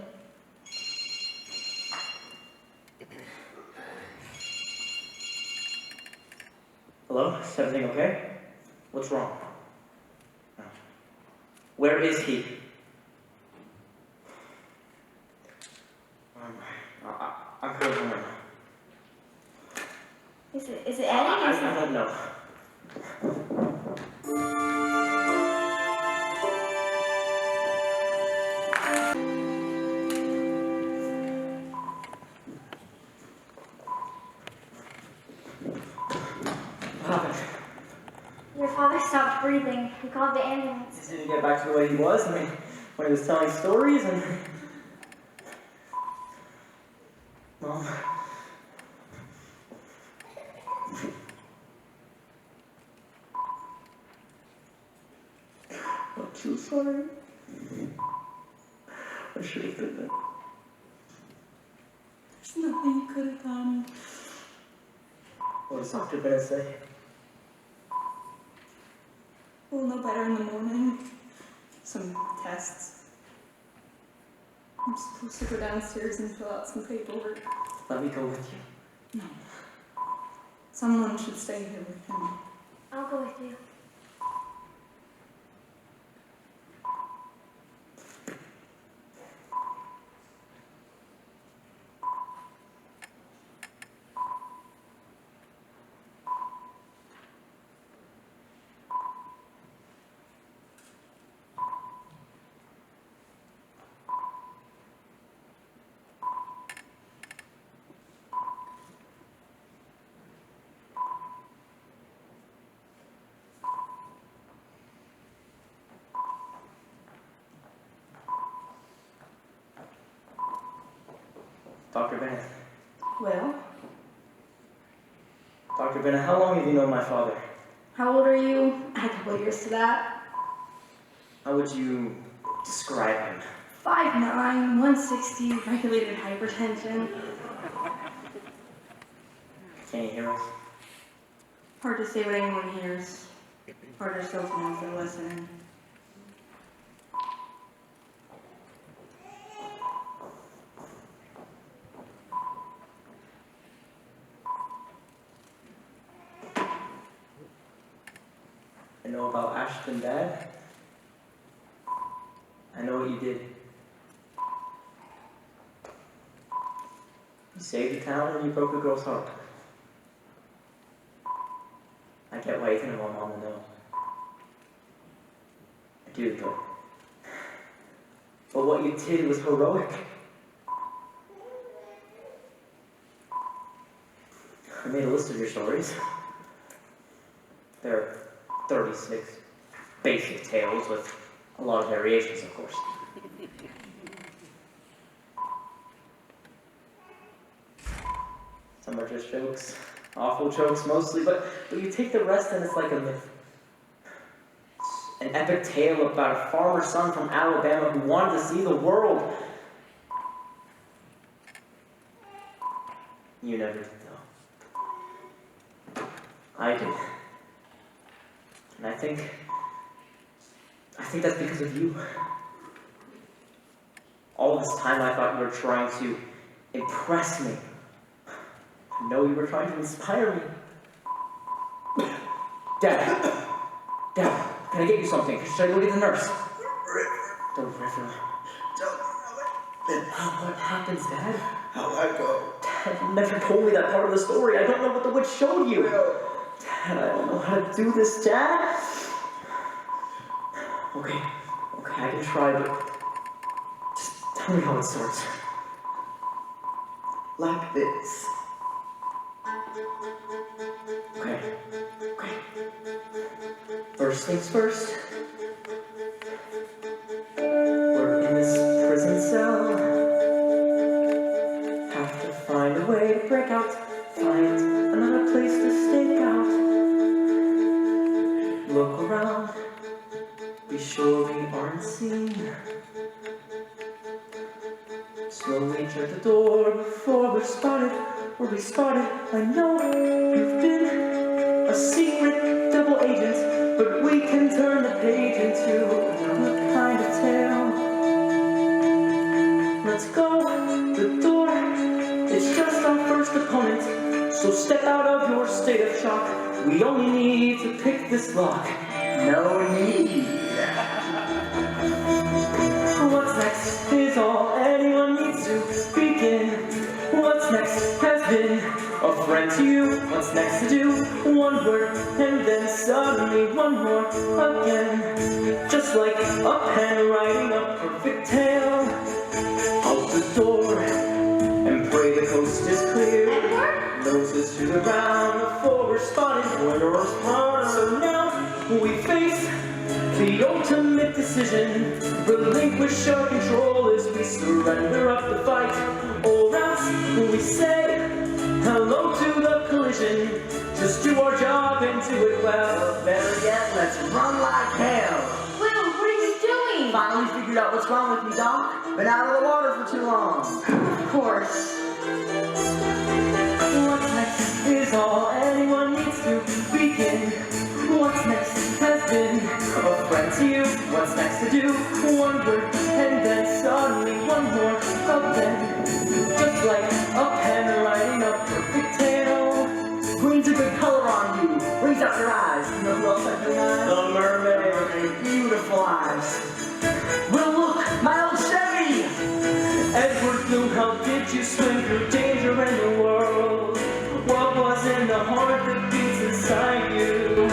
B: Hello? Is everything okay? What's wrong? Where is he? I'm hurting right now.
H: Is it Eddie?
B: I don't know. What happened?
H: Your father stopped breathing. We called the ambulance.
B: Did he get back to the way he was? I mean, when he was telling stories and... Mom. I'm too sorry. I should have been there.
F: There's nothing you could have done.
B: What does Dr. Bennett say?
F: We'll know better in the morning. Some tests. I'm supposed to go downstairs and fill out some paperwork.
B: Let me go with you.
F: No. Someone should stay here with him.
H: I'll go with you.
B: Dr. Bennett.
F: Well,
B: Dr. Bennett, how long have you known my father?
F: how old are you? Add a couple years to that.
B: How would you describe him?
F: 5'9", 160, regulated hypertension.
B: Can you hear us?
F: Hard to say what anyone hears. Harder still to know if they're listening.
B: I know about Ashton, Dad. I know what you did. You saved the town and you broke a girl's heart. I get why you didn't want Mom to know. I do, but what you did was heroic. I made a list of your stories. There are 36 basic tales with a lot of variations, of course. Some are just jokes, awful jokes mostly, but you take the rest and it's like a myth. An epic tale about a farmer's son from Alabama who wanted to see the world. You never did, though. I did. And I think that's because of you. All this time I thought you were trying to impress me. No, you were trying to inspire me. Dad. Dad, can I get you something? Should I go get the nurse? The river. What happens, Dad?
C: How'd I go?
B: Dad, you never told me that part of the story. I don't know what the witch showed you. Dad, I don't know how to do this, Dad. Okay, I can try, but just tell me how it starts.
C: Like this.
B: Okay. First things first. We're in this prison cell. Have to find a way to break out. Find another place to stake out. Look around. Be sure we aren't seen. Slowly check the door before we're spotted. I know you've been a secret double agent, but we can turn the page into another kind of tale. Let's go, the door, it's just our first opponent, so step out of your state of shock. We only need to pick this lock.
C: No need.
B: What's next is all anyone needs to begin. What's next has been a friend to you. What's next to do? One word, and then suddenly one more again. Just like a pen writing a perfect tale. Out the door, and pray the coast is clear. Noses to the ground before we're spotted. So now we face the ultimate decision. Relinquish our control as we surrender up the fight, or else we say hello to the collision. Just do our job and do it well.
C: Better yet, let's run like hell.
F: Will, what are you doing?
C: Finally figured out what's wrong with me, Doc. Been out of the water for too long.
F: Of course.
B: What's next is all anyone needs to begin. What's next has been a friend to you. What's next to do? One word, and then suddenly one more again. Just like a pen writing a perfect tale.
C: Green's a good color on you. Brings out your eyes. You know who else has good eyes?
B: The mermaid.
C: Beautiful eyes. Well, look, my old Chevy.
B: Edward Bloom, how did you swim through danger in the world? What was in the heart that beats inside you?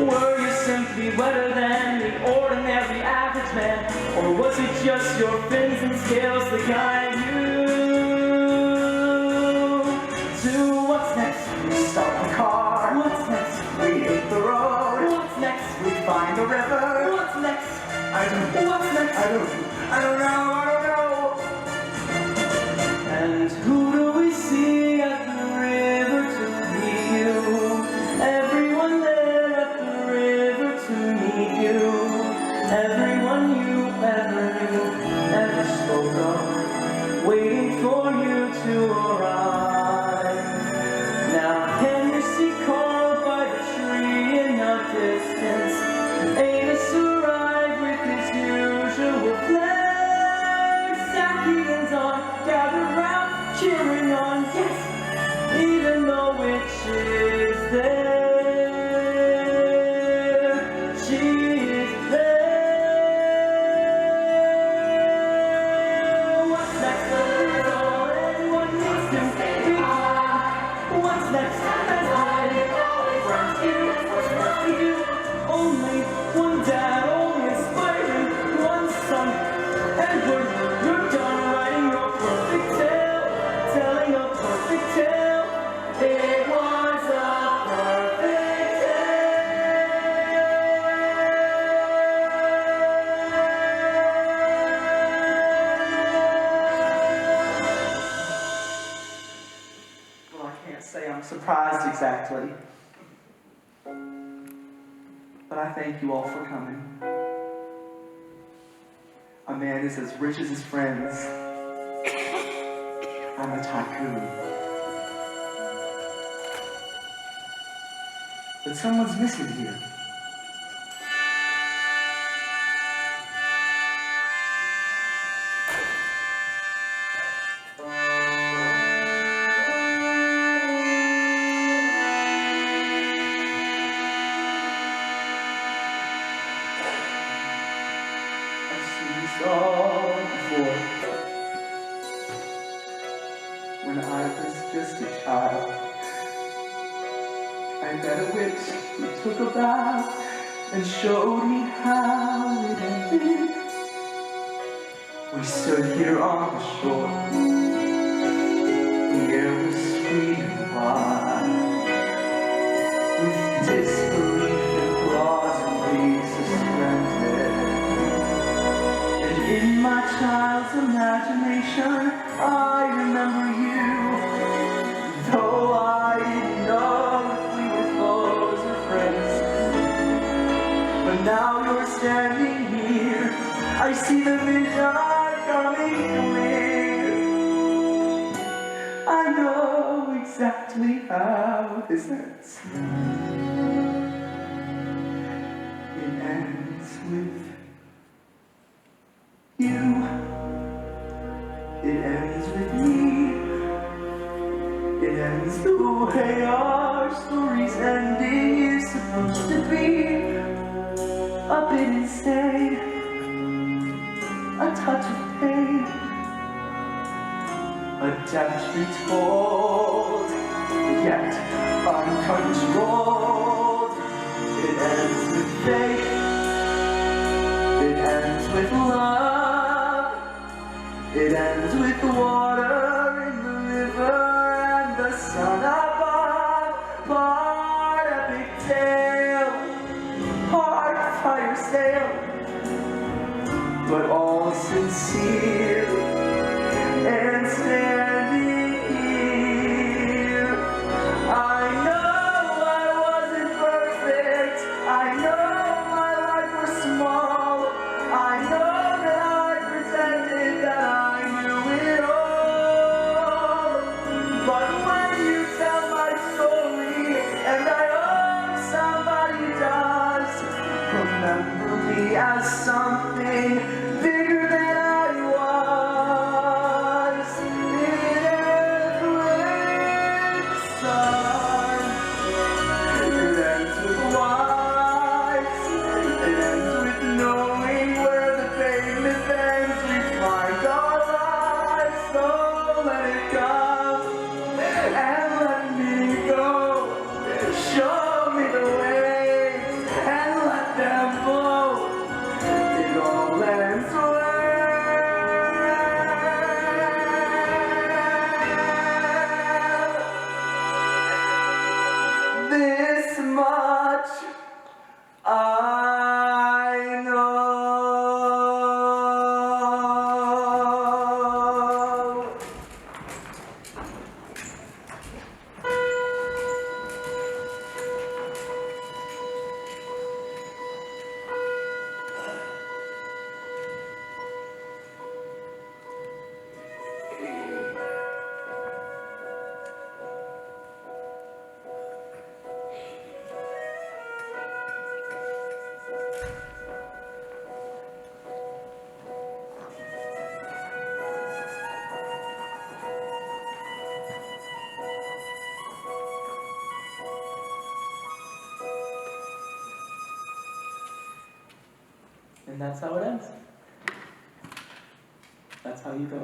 B: Were you simply better than the ordinary average man? Or was it just your fins and scales that guide you to what's next?
C: We stop the car.
B: What's next?
C: We hit the road.
B: What's next?
C: We find the river.
B: What's next?
C: What's next? I don't know.
B: And who do we see at the river to meet you? Everyone there at the river to meet you. Everyone you ever knew, ever spoke of, waiting for you to arrive. Now can you see Carl by the tree in the distance? Amos arrived with his usual flair. Saki and Don gather round, cheering on, yes, even though witch is there. She is there. What's next is all anyone needs to begin. What's next has been friends here. What's left to do? Only one dad, only inspiring one son. Edward, you're done writing your perfect tale, telling a perfect tale. It was a perfect tale.
E: Well, I can't say I'm surprised exactly. But I thank you all for coming. A man is as rich as his friends. I'm a tycoon. But someone's missing here.
C: met a witch who took a bath and showed me how it ended. We stood here on the shore. The air was sweet and wild, with disbelief and plausibly suspended. And in my child's imagination, I remember you, though I didn't know if we were foes or friends. But now you're standing here, I see the vision coming clear. I know exactly how this ends. It ends with you. It ends with me. It ends the way our story's ending is supposed to be. A bit insane, a touch of pain, a death retold, yet uncontrolled. It ends with faith, it ends with love, it ends with water in the river and the sun above. Part epic tale, part fire sale, but all sincere and standing here. I know I wasn't perfect, I know my life was small, I know that I pretended that I knew it all. But when you tell my story, and I hope somebody does, remember me as something bigger than I was. It ends with sun, it ends with wise, it ends with knowing where the pavement bends. We find our lives, so let it come and let me go. Show me the waves and let them flow. It all ends well. This much I know. And that's how it ends. That's how you go.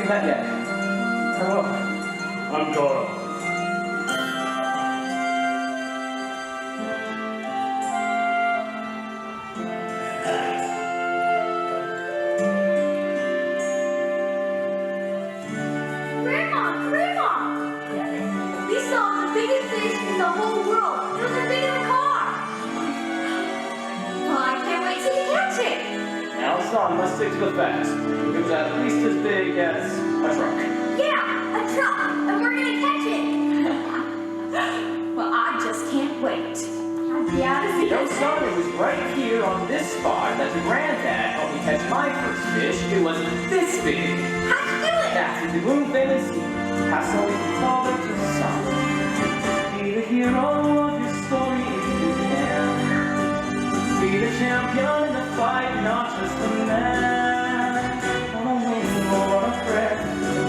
B: we've met yet. Hello.
A: I'm Carl.
F: Grandma, Grandma! We saw the biggest fish in the whole world. It was as big as a car. Well, I can't wait till you catch it.
B: Now, son, let's stick to the facts. It was at least as big as a truck.
F: Yeah, a truck, and we're gonna catch it. Well, I just can't wait.
H: Yeah,
B: You know, son, it was right here on this spot that your granddad helped me catch my first fish. It was this big.
F: How'd you do it?
B: That's the balloon famous. Pass away from father to son. Be the hero of your story if you can. Be the champion in the fight, not just the man. On a wing or on a prayer,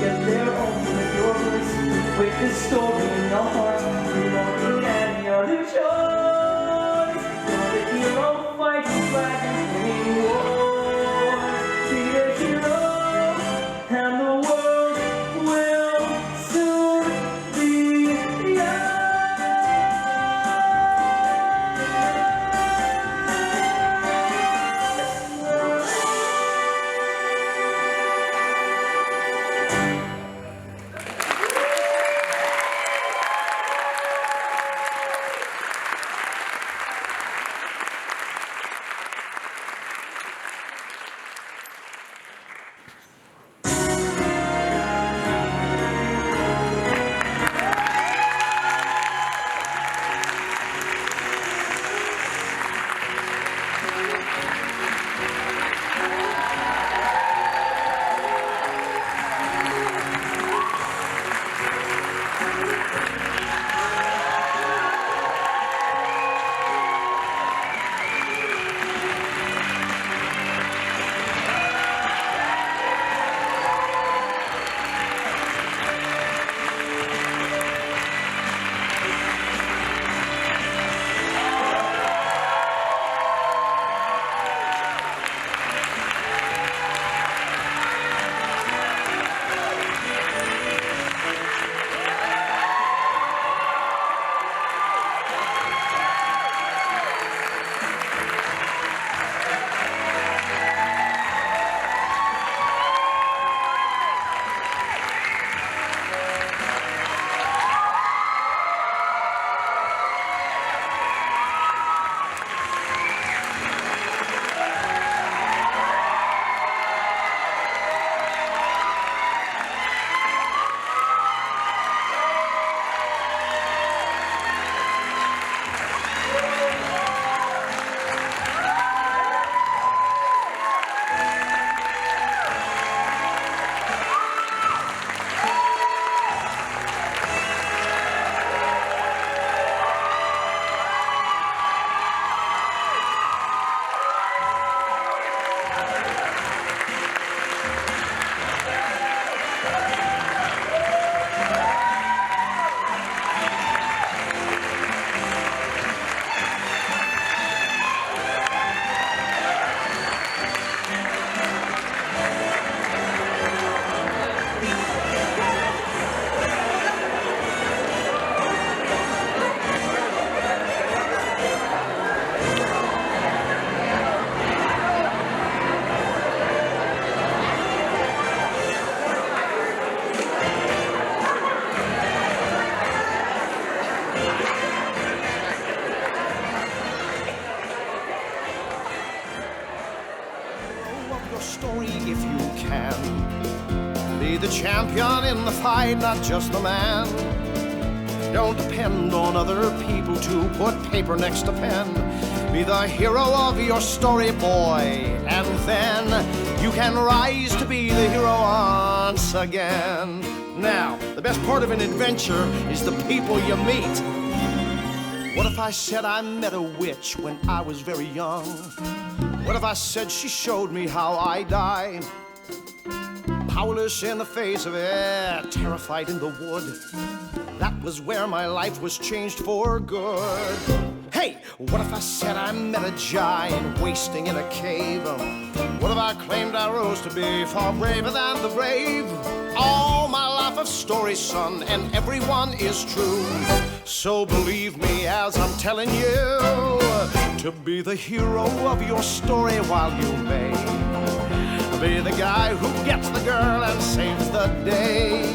B: get there only with your voice. With this story in your heart, you don't need any other choice. You're the hero fighting dragons, winning wars. Be the hero, and the world will soon be yours.
J: Story if you can. Be the champion in the fight, not just the man. Don't depend on other people to put paper next to pen. Be the hero of your story, boy, and then you can rise to be the hero once again. Now, the best part of an adventure is the people you meet. What if I said I met a witch when I was very young? What if I said she showed me how I die? Powerless in the face of it, terrified in the wood. That was where my life was changed for good. Hey, what if I said I met a giant wasting in a cave? What if I claimed I rose to be far braver than the brave. All my life of stories, son, and everyone is true. So believe me as I'm telling you, to be the hero of your story while you may. Be the guy who gets the girl and saves the day.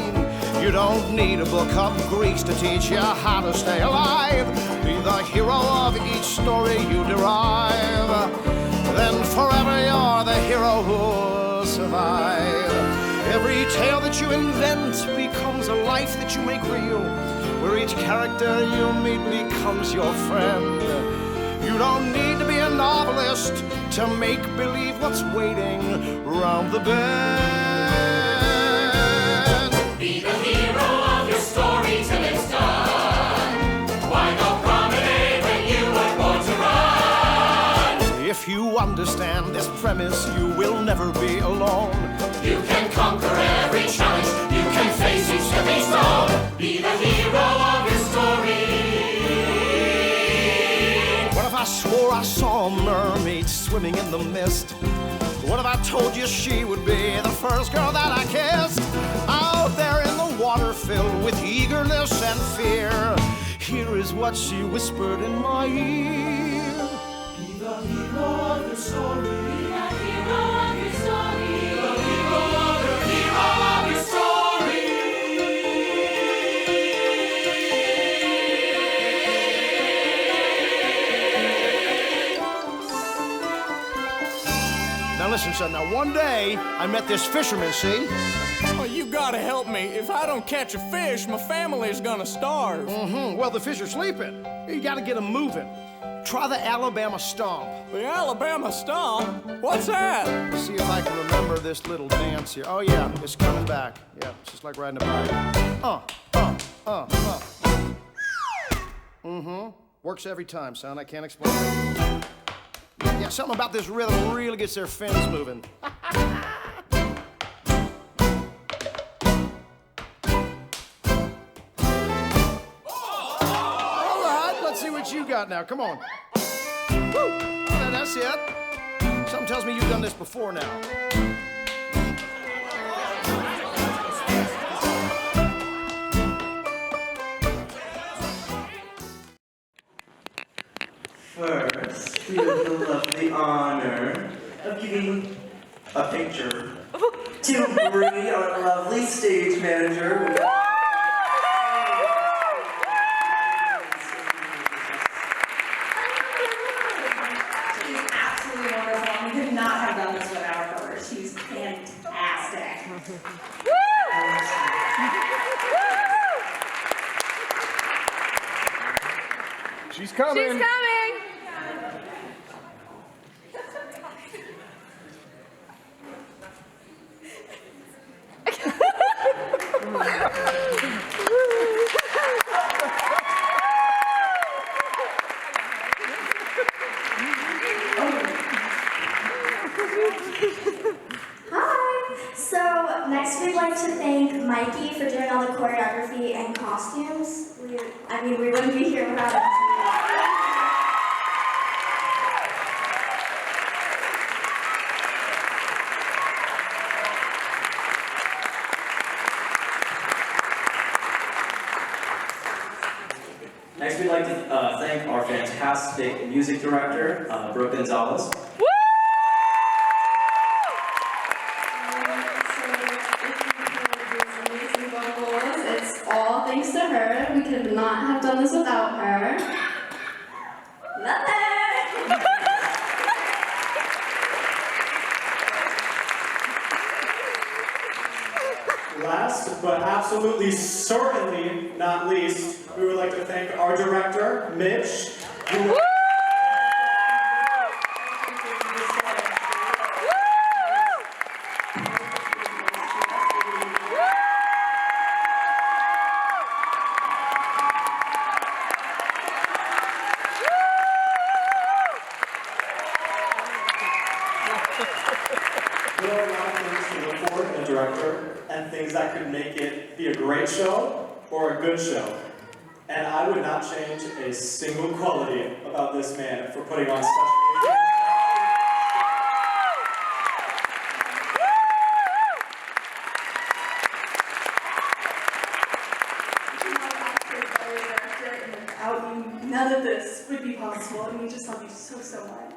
J: You don't need a book of Greeks to teach you how to stay alive. Be the hero of each story you derive. Then forever you're the hero who'll survive. Every tale that you invent becomes a life that you make real, where each character you meet becomes your friend. You don't need to be a novelist to make believe what's waiting round the bend.
K: Be the hero of your story till it's done. Why go promenade when you were born to run?
J: If you understand this premise, you will never be alone.
K: You can conquer every challenge, you can face each stepping stone. Be the hero of your story.
J: What if I swore I saw a mermaid swimming in the mist? What if I told you she would be the first girl that I kissed? Out there in the water filled with eagerness and fear, here is what she whispered in my ear.
K: Be the hero of your story. Be the hero of your story. Be the hero of your story.
J: Now listen, son, now one day I met this fisherman, see?
L: Oh, you gotta help me. If I don't catch a fish, my family's gonna starve.
J: Well, the fish are sleeping. You gotta get them moving. Try the Alabama Stomp.
L: The Alabama Stomp? What's that?
J: Let's see if I can remember this little dance here. Oh, yeah, it's coming back. Yeah, it's just like riding a bike. Works every time, son. I can't explain it. Yeah, something about this rhythm really gets their fins moving. All right, let's see what you got now. Come on. Woo! That's it. Something tells me you've done this before now.
C: First, we have the lovely honor of giving a picture to Bree, our lovely stage manager.
F: She's absolutely wonderful. We could not have done this without her. She's fantastic.
L: She's coming.
F: She's coming.
H: So next we'd like to thank Mikey for doing all the choreography and costumes. We wouldn't be here without him.
B: Next, we'd like to thank our fantastic music director, Brooke Gonzalez.
D: It's all thanks to her. We could not have done this without her. Love it!
I: Last, but absolutely certainly not least, we would like to thank our director, Mitch, who there are a lot of things to look for in a director and things that could make it be a great show or a good show. And I would not change a single quality about this man for putting on such
M: this would be possible, and we just love you so, so much.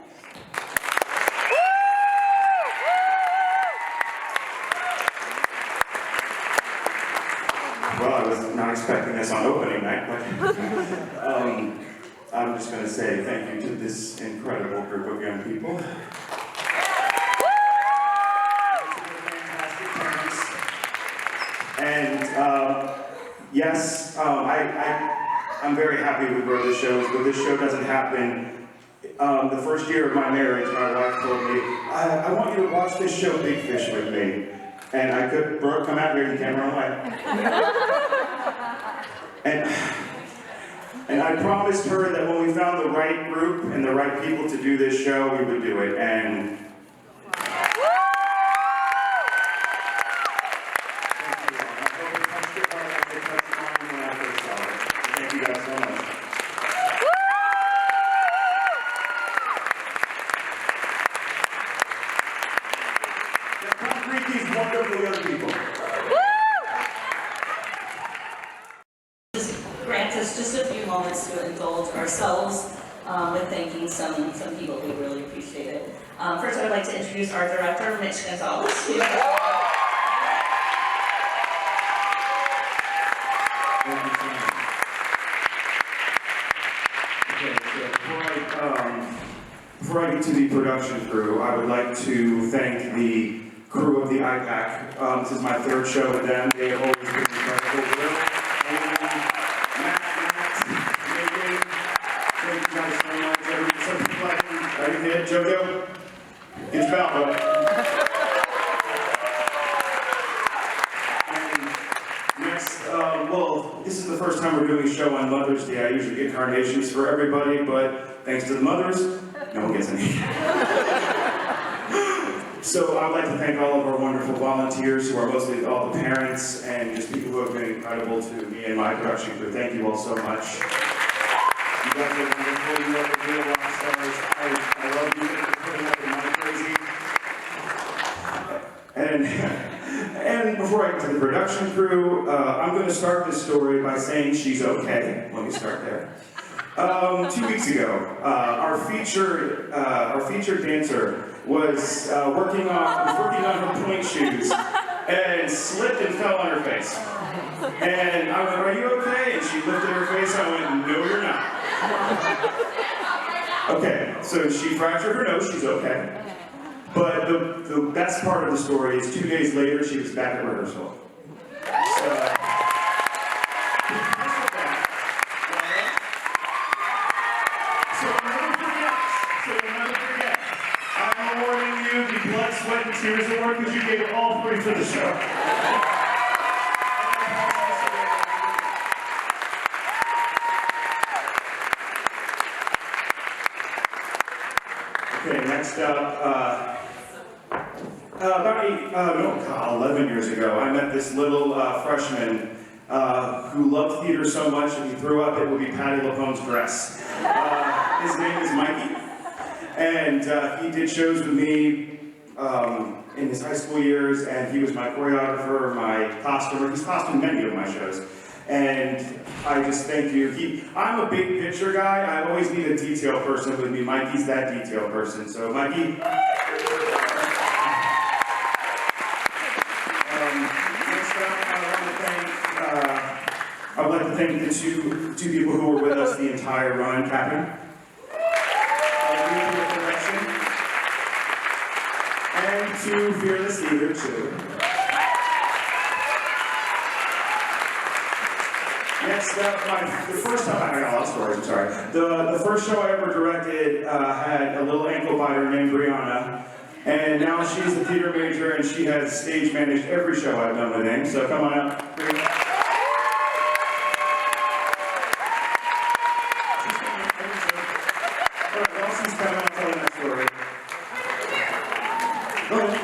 N: Well, I was not expecting this on opening night, but I'm just going to say thank you to this incredible group of young people. And yes, I'm very happy with where this show is, but this show doesn't happen. The first year of my marriage, my wife told me, I want you to watch this show Big Fish with me. And I could, Brooke, come out here, you can't run away. And I promised her that when we found the right group and the right people to do this show, we would do it. And thank you guys so much. These wonderful young people.
O: Grant us just a few moments to indulge ourselves with thanking some people who really appreciate it. First, I'd like to introduce our director, Mitch Gonzalez.
N: Before I get to the production crew, I would like to thank the crew of the IPAC. This is my third show with them. They have always been incredible. Megan, thank you guys so much. Some people like me. Are you here, JoJo? Get your belt up. And next, well, this is the first time we're doing a show on Mother's Day. I usually get carnations for everybody, but thanks to the mothers, no one gets any. So I'd like to thank all of our wonderful volunteers, who are mostly all the parents and just people who have been incredible to me and my production crew. Thank you all so much. You guys are wonderful. You are the real rock stars. I love you for putting up with my crazy. And before I get to the production crew, I'm going to start this story by saying she's okay. Let me start there. 2 weeks ago, our featured dancer was working on her point shoes and slipped and fell on her face. And I went, "Are you okay?" And she lifted her face. I went, "No, you're not." Okay, so she fractured her nose. She's okay. But the best part of the story is 2 days later, she was back at rehearsal. Sweat and tears of work, because you gave it all free for the show. Okay, next up, about 11 years ago, I met this little freshman who loved theater so much that he threw up it would be Patti LuPone's dress. His name is Mikey, and he did shows with me in his high school years, and he was my choreographer, my costumer. He's costumed many of my shows. And I just thank you. I'm a big picture guy. I always need a detail person with me. Mikey's that detail person. So Mikey. Next up, I'd like to thank the two people who were with us the entire run, Captain. And to Fearless Leader, too. Next up, the first time, I got a lot of stories, I'm sorry. The first show I ever directed had a little ankle biter named Brianna, and now she's a theater major and she has stage managed every show I've done with him, so come on up. While she's coming, I'll tell you that story. Go ahead.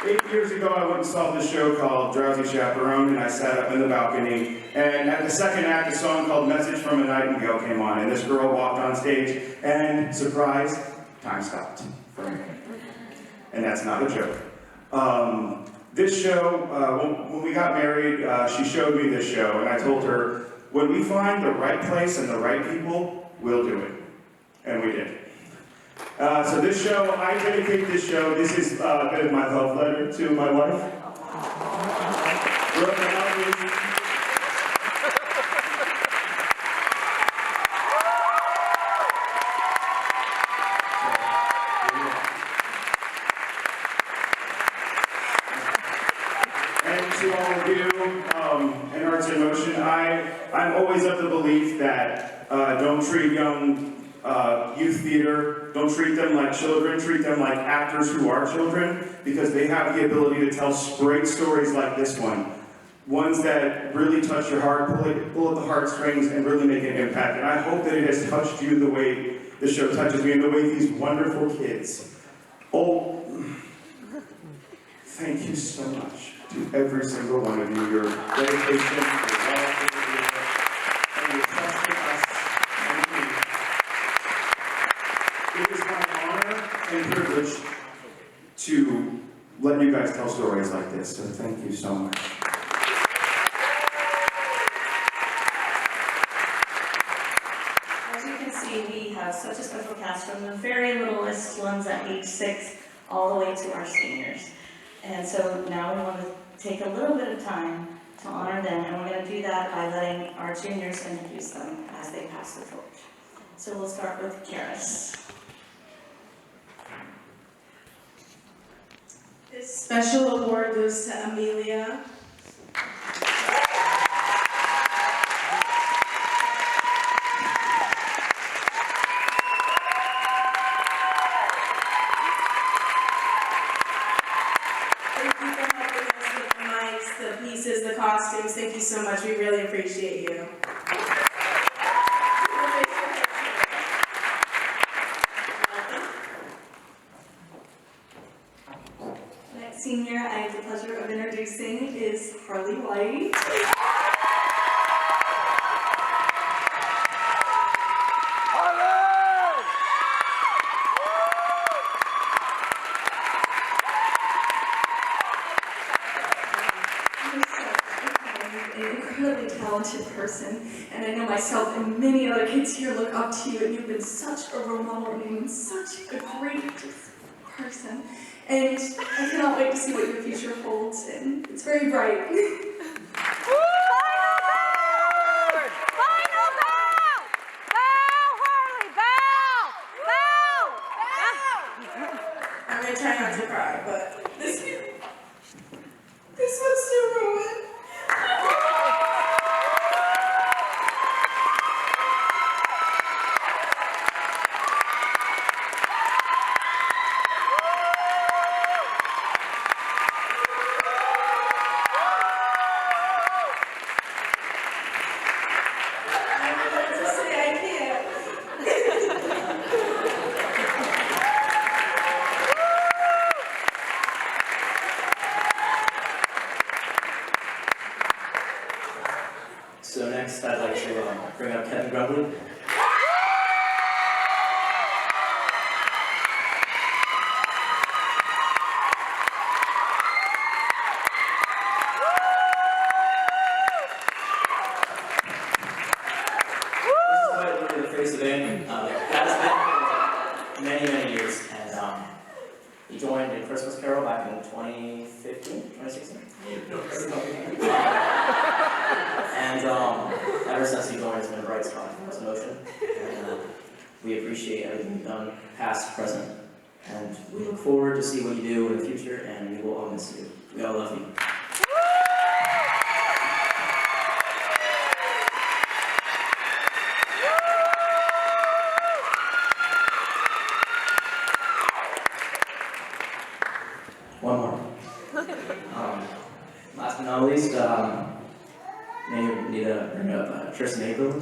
N: 8 years ago, I went and saw this show called Drowsy Chaperone, and I sat up in the balcony, and at the second act, a song called Message from a Nightingale came on, and this girl walked on stage, and surprise, time stopped for me. And that's not a joke. This show, when we got married, she showed me this show, and I told her, when we find the right place and the right people, we'll do it. And we did. So this show, I dedicate this show, this is a bit of my love letter to my wife. Brooke, I love you. And to all of you in Arts in Motion, I'm always of the belief that don't treat young youth theater, don't treat them like children, treat them like actors who are children, because they have the ability to tell great stories like this one. Ones that really touch your heart, pull at the heartstrings, and really make an impact. And I hope that it has touched you the way the show touches me, and the way these wonderful kids. Oh, thank you so much to every single one of you. Your dedication, your love, and your trust in us and me. It is my honor and privilege to let you guys tell stories like this, so thank you so much.
O: As you can see, we have such a special cast from the very littlest ones at age 6 all the way to our seniors. And so now we want to take a little bit of time to honor them, and we're going to do that by letting our juniors introduce them as they pass the torch. So we'll start with Karis.
M: This special award goes to Amelia. The costumes. Thank you so much. We really appreciate you.
P: Next senior I have the pleasure of introducing is Harley White. Talented person, and I know myself and many other kids here look up to you, and you've been such a role model, and you've been such a great person, and I cannot wait to see what your future holds, and it's very bright. I'm gonna try not to cry, but this one's so ruined.
B: So next, I'd like to bring up Kevin Grumbly. The face of it. That's been many, many years, and he joined in Christmas Carol back in 2015, 2016. And ever since he joined, it's been a bright spot for us in Motion. And we appreciate everything you've done, past, present, and we look forward to see what you do in the future, and we will all miss you. We all love you. One more. Last but not least, maybe we need to bring up Tristan April.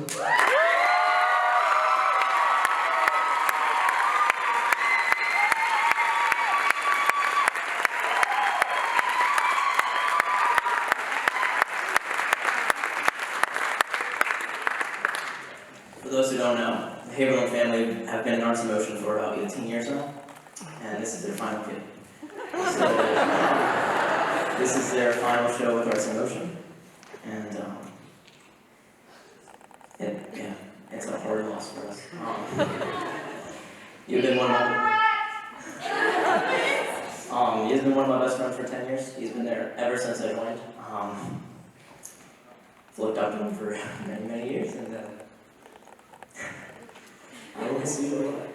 B: For those who don't know, the Haberlin family have been in Arts in Motion for about 18 years now, and this is their final kid. So, This is their final show with Arts in Motion, and it's a hard loss for us. You've been one of my best friends for 10 years. He's been there ever since I joined. I've looked up to him for many, many years, and I will miss you a lot.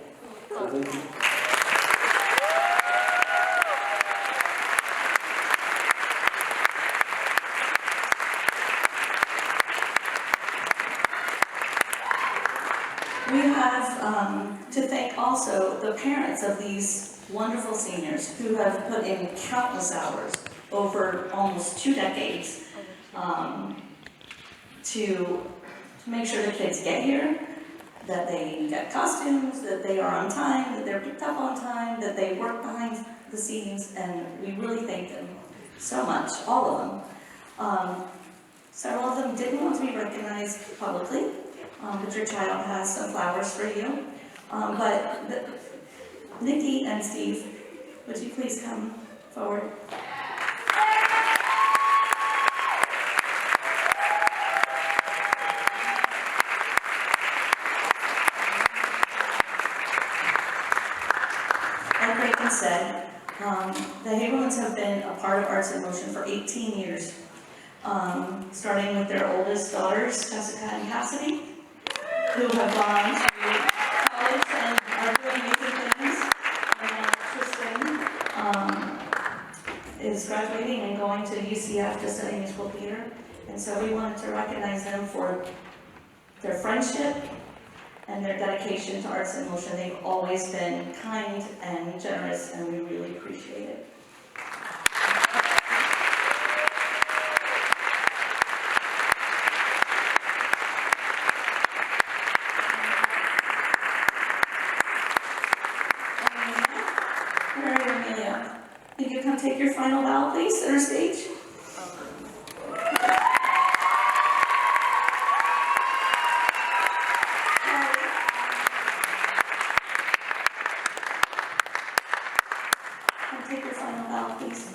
O: We have to thank also the parents of these wonderful seniors who have put in countless hours over almost 2 decades to make sure the kids get here, that they get costumes, that they are on time, that they're picked up on time, that they work behind the scenes, and we really thank them so much, all of them. Several of them didn't want to be recognized publicly, but your child has some flowers for you. Nikki and Steve, would you please come forward? Like Reagan said, the Habermans have been a part of Arts in Motion for 18 years, starting with their oldest daughters, Jessica and Cassidy, who have gone to college and are doing amazing things. And Tristan is graduating and going to UCF to study musical theater. And so we wanted to recognize them for their friendship and their dedication to Arts in Motion. They've always been kind and generous, and we really appreciate it. Mary Amelia, you can come take your final bow, please, center stage. Take your final bow, please.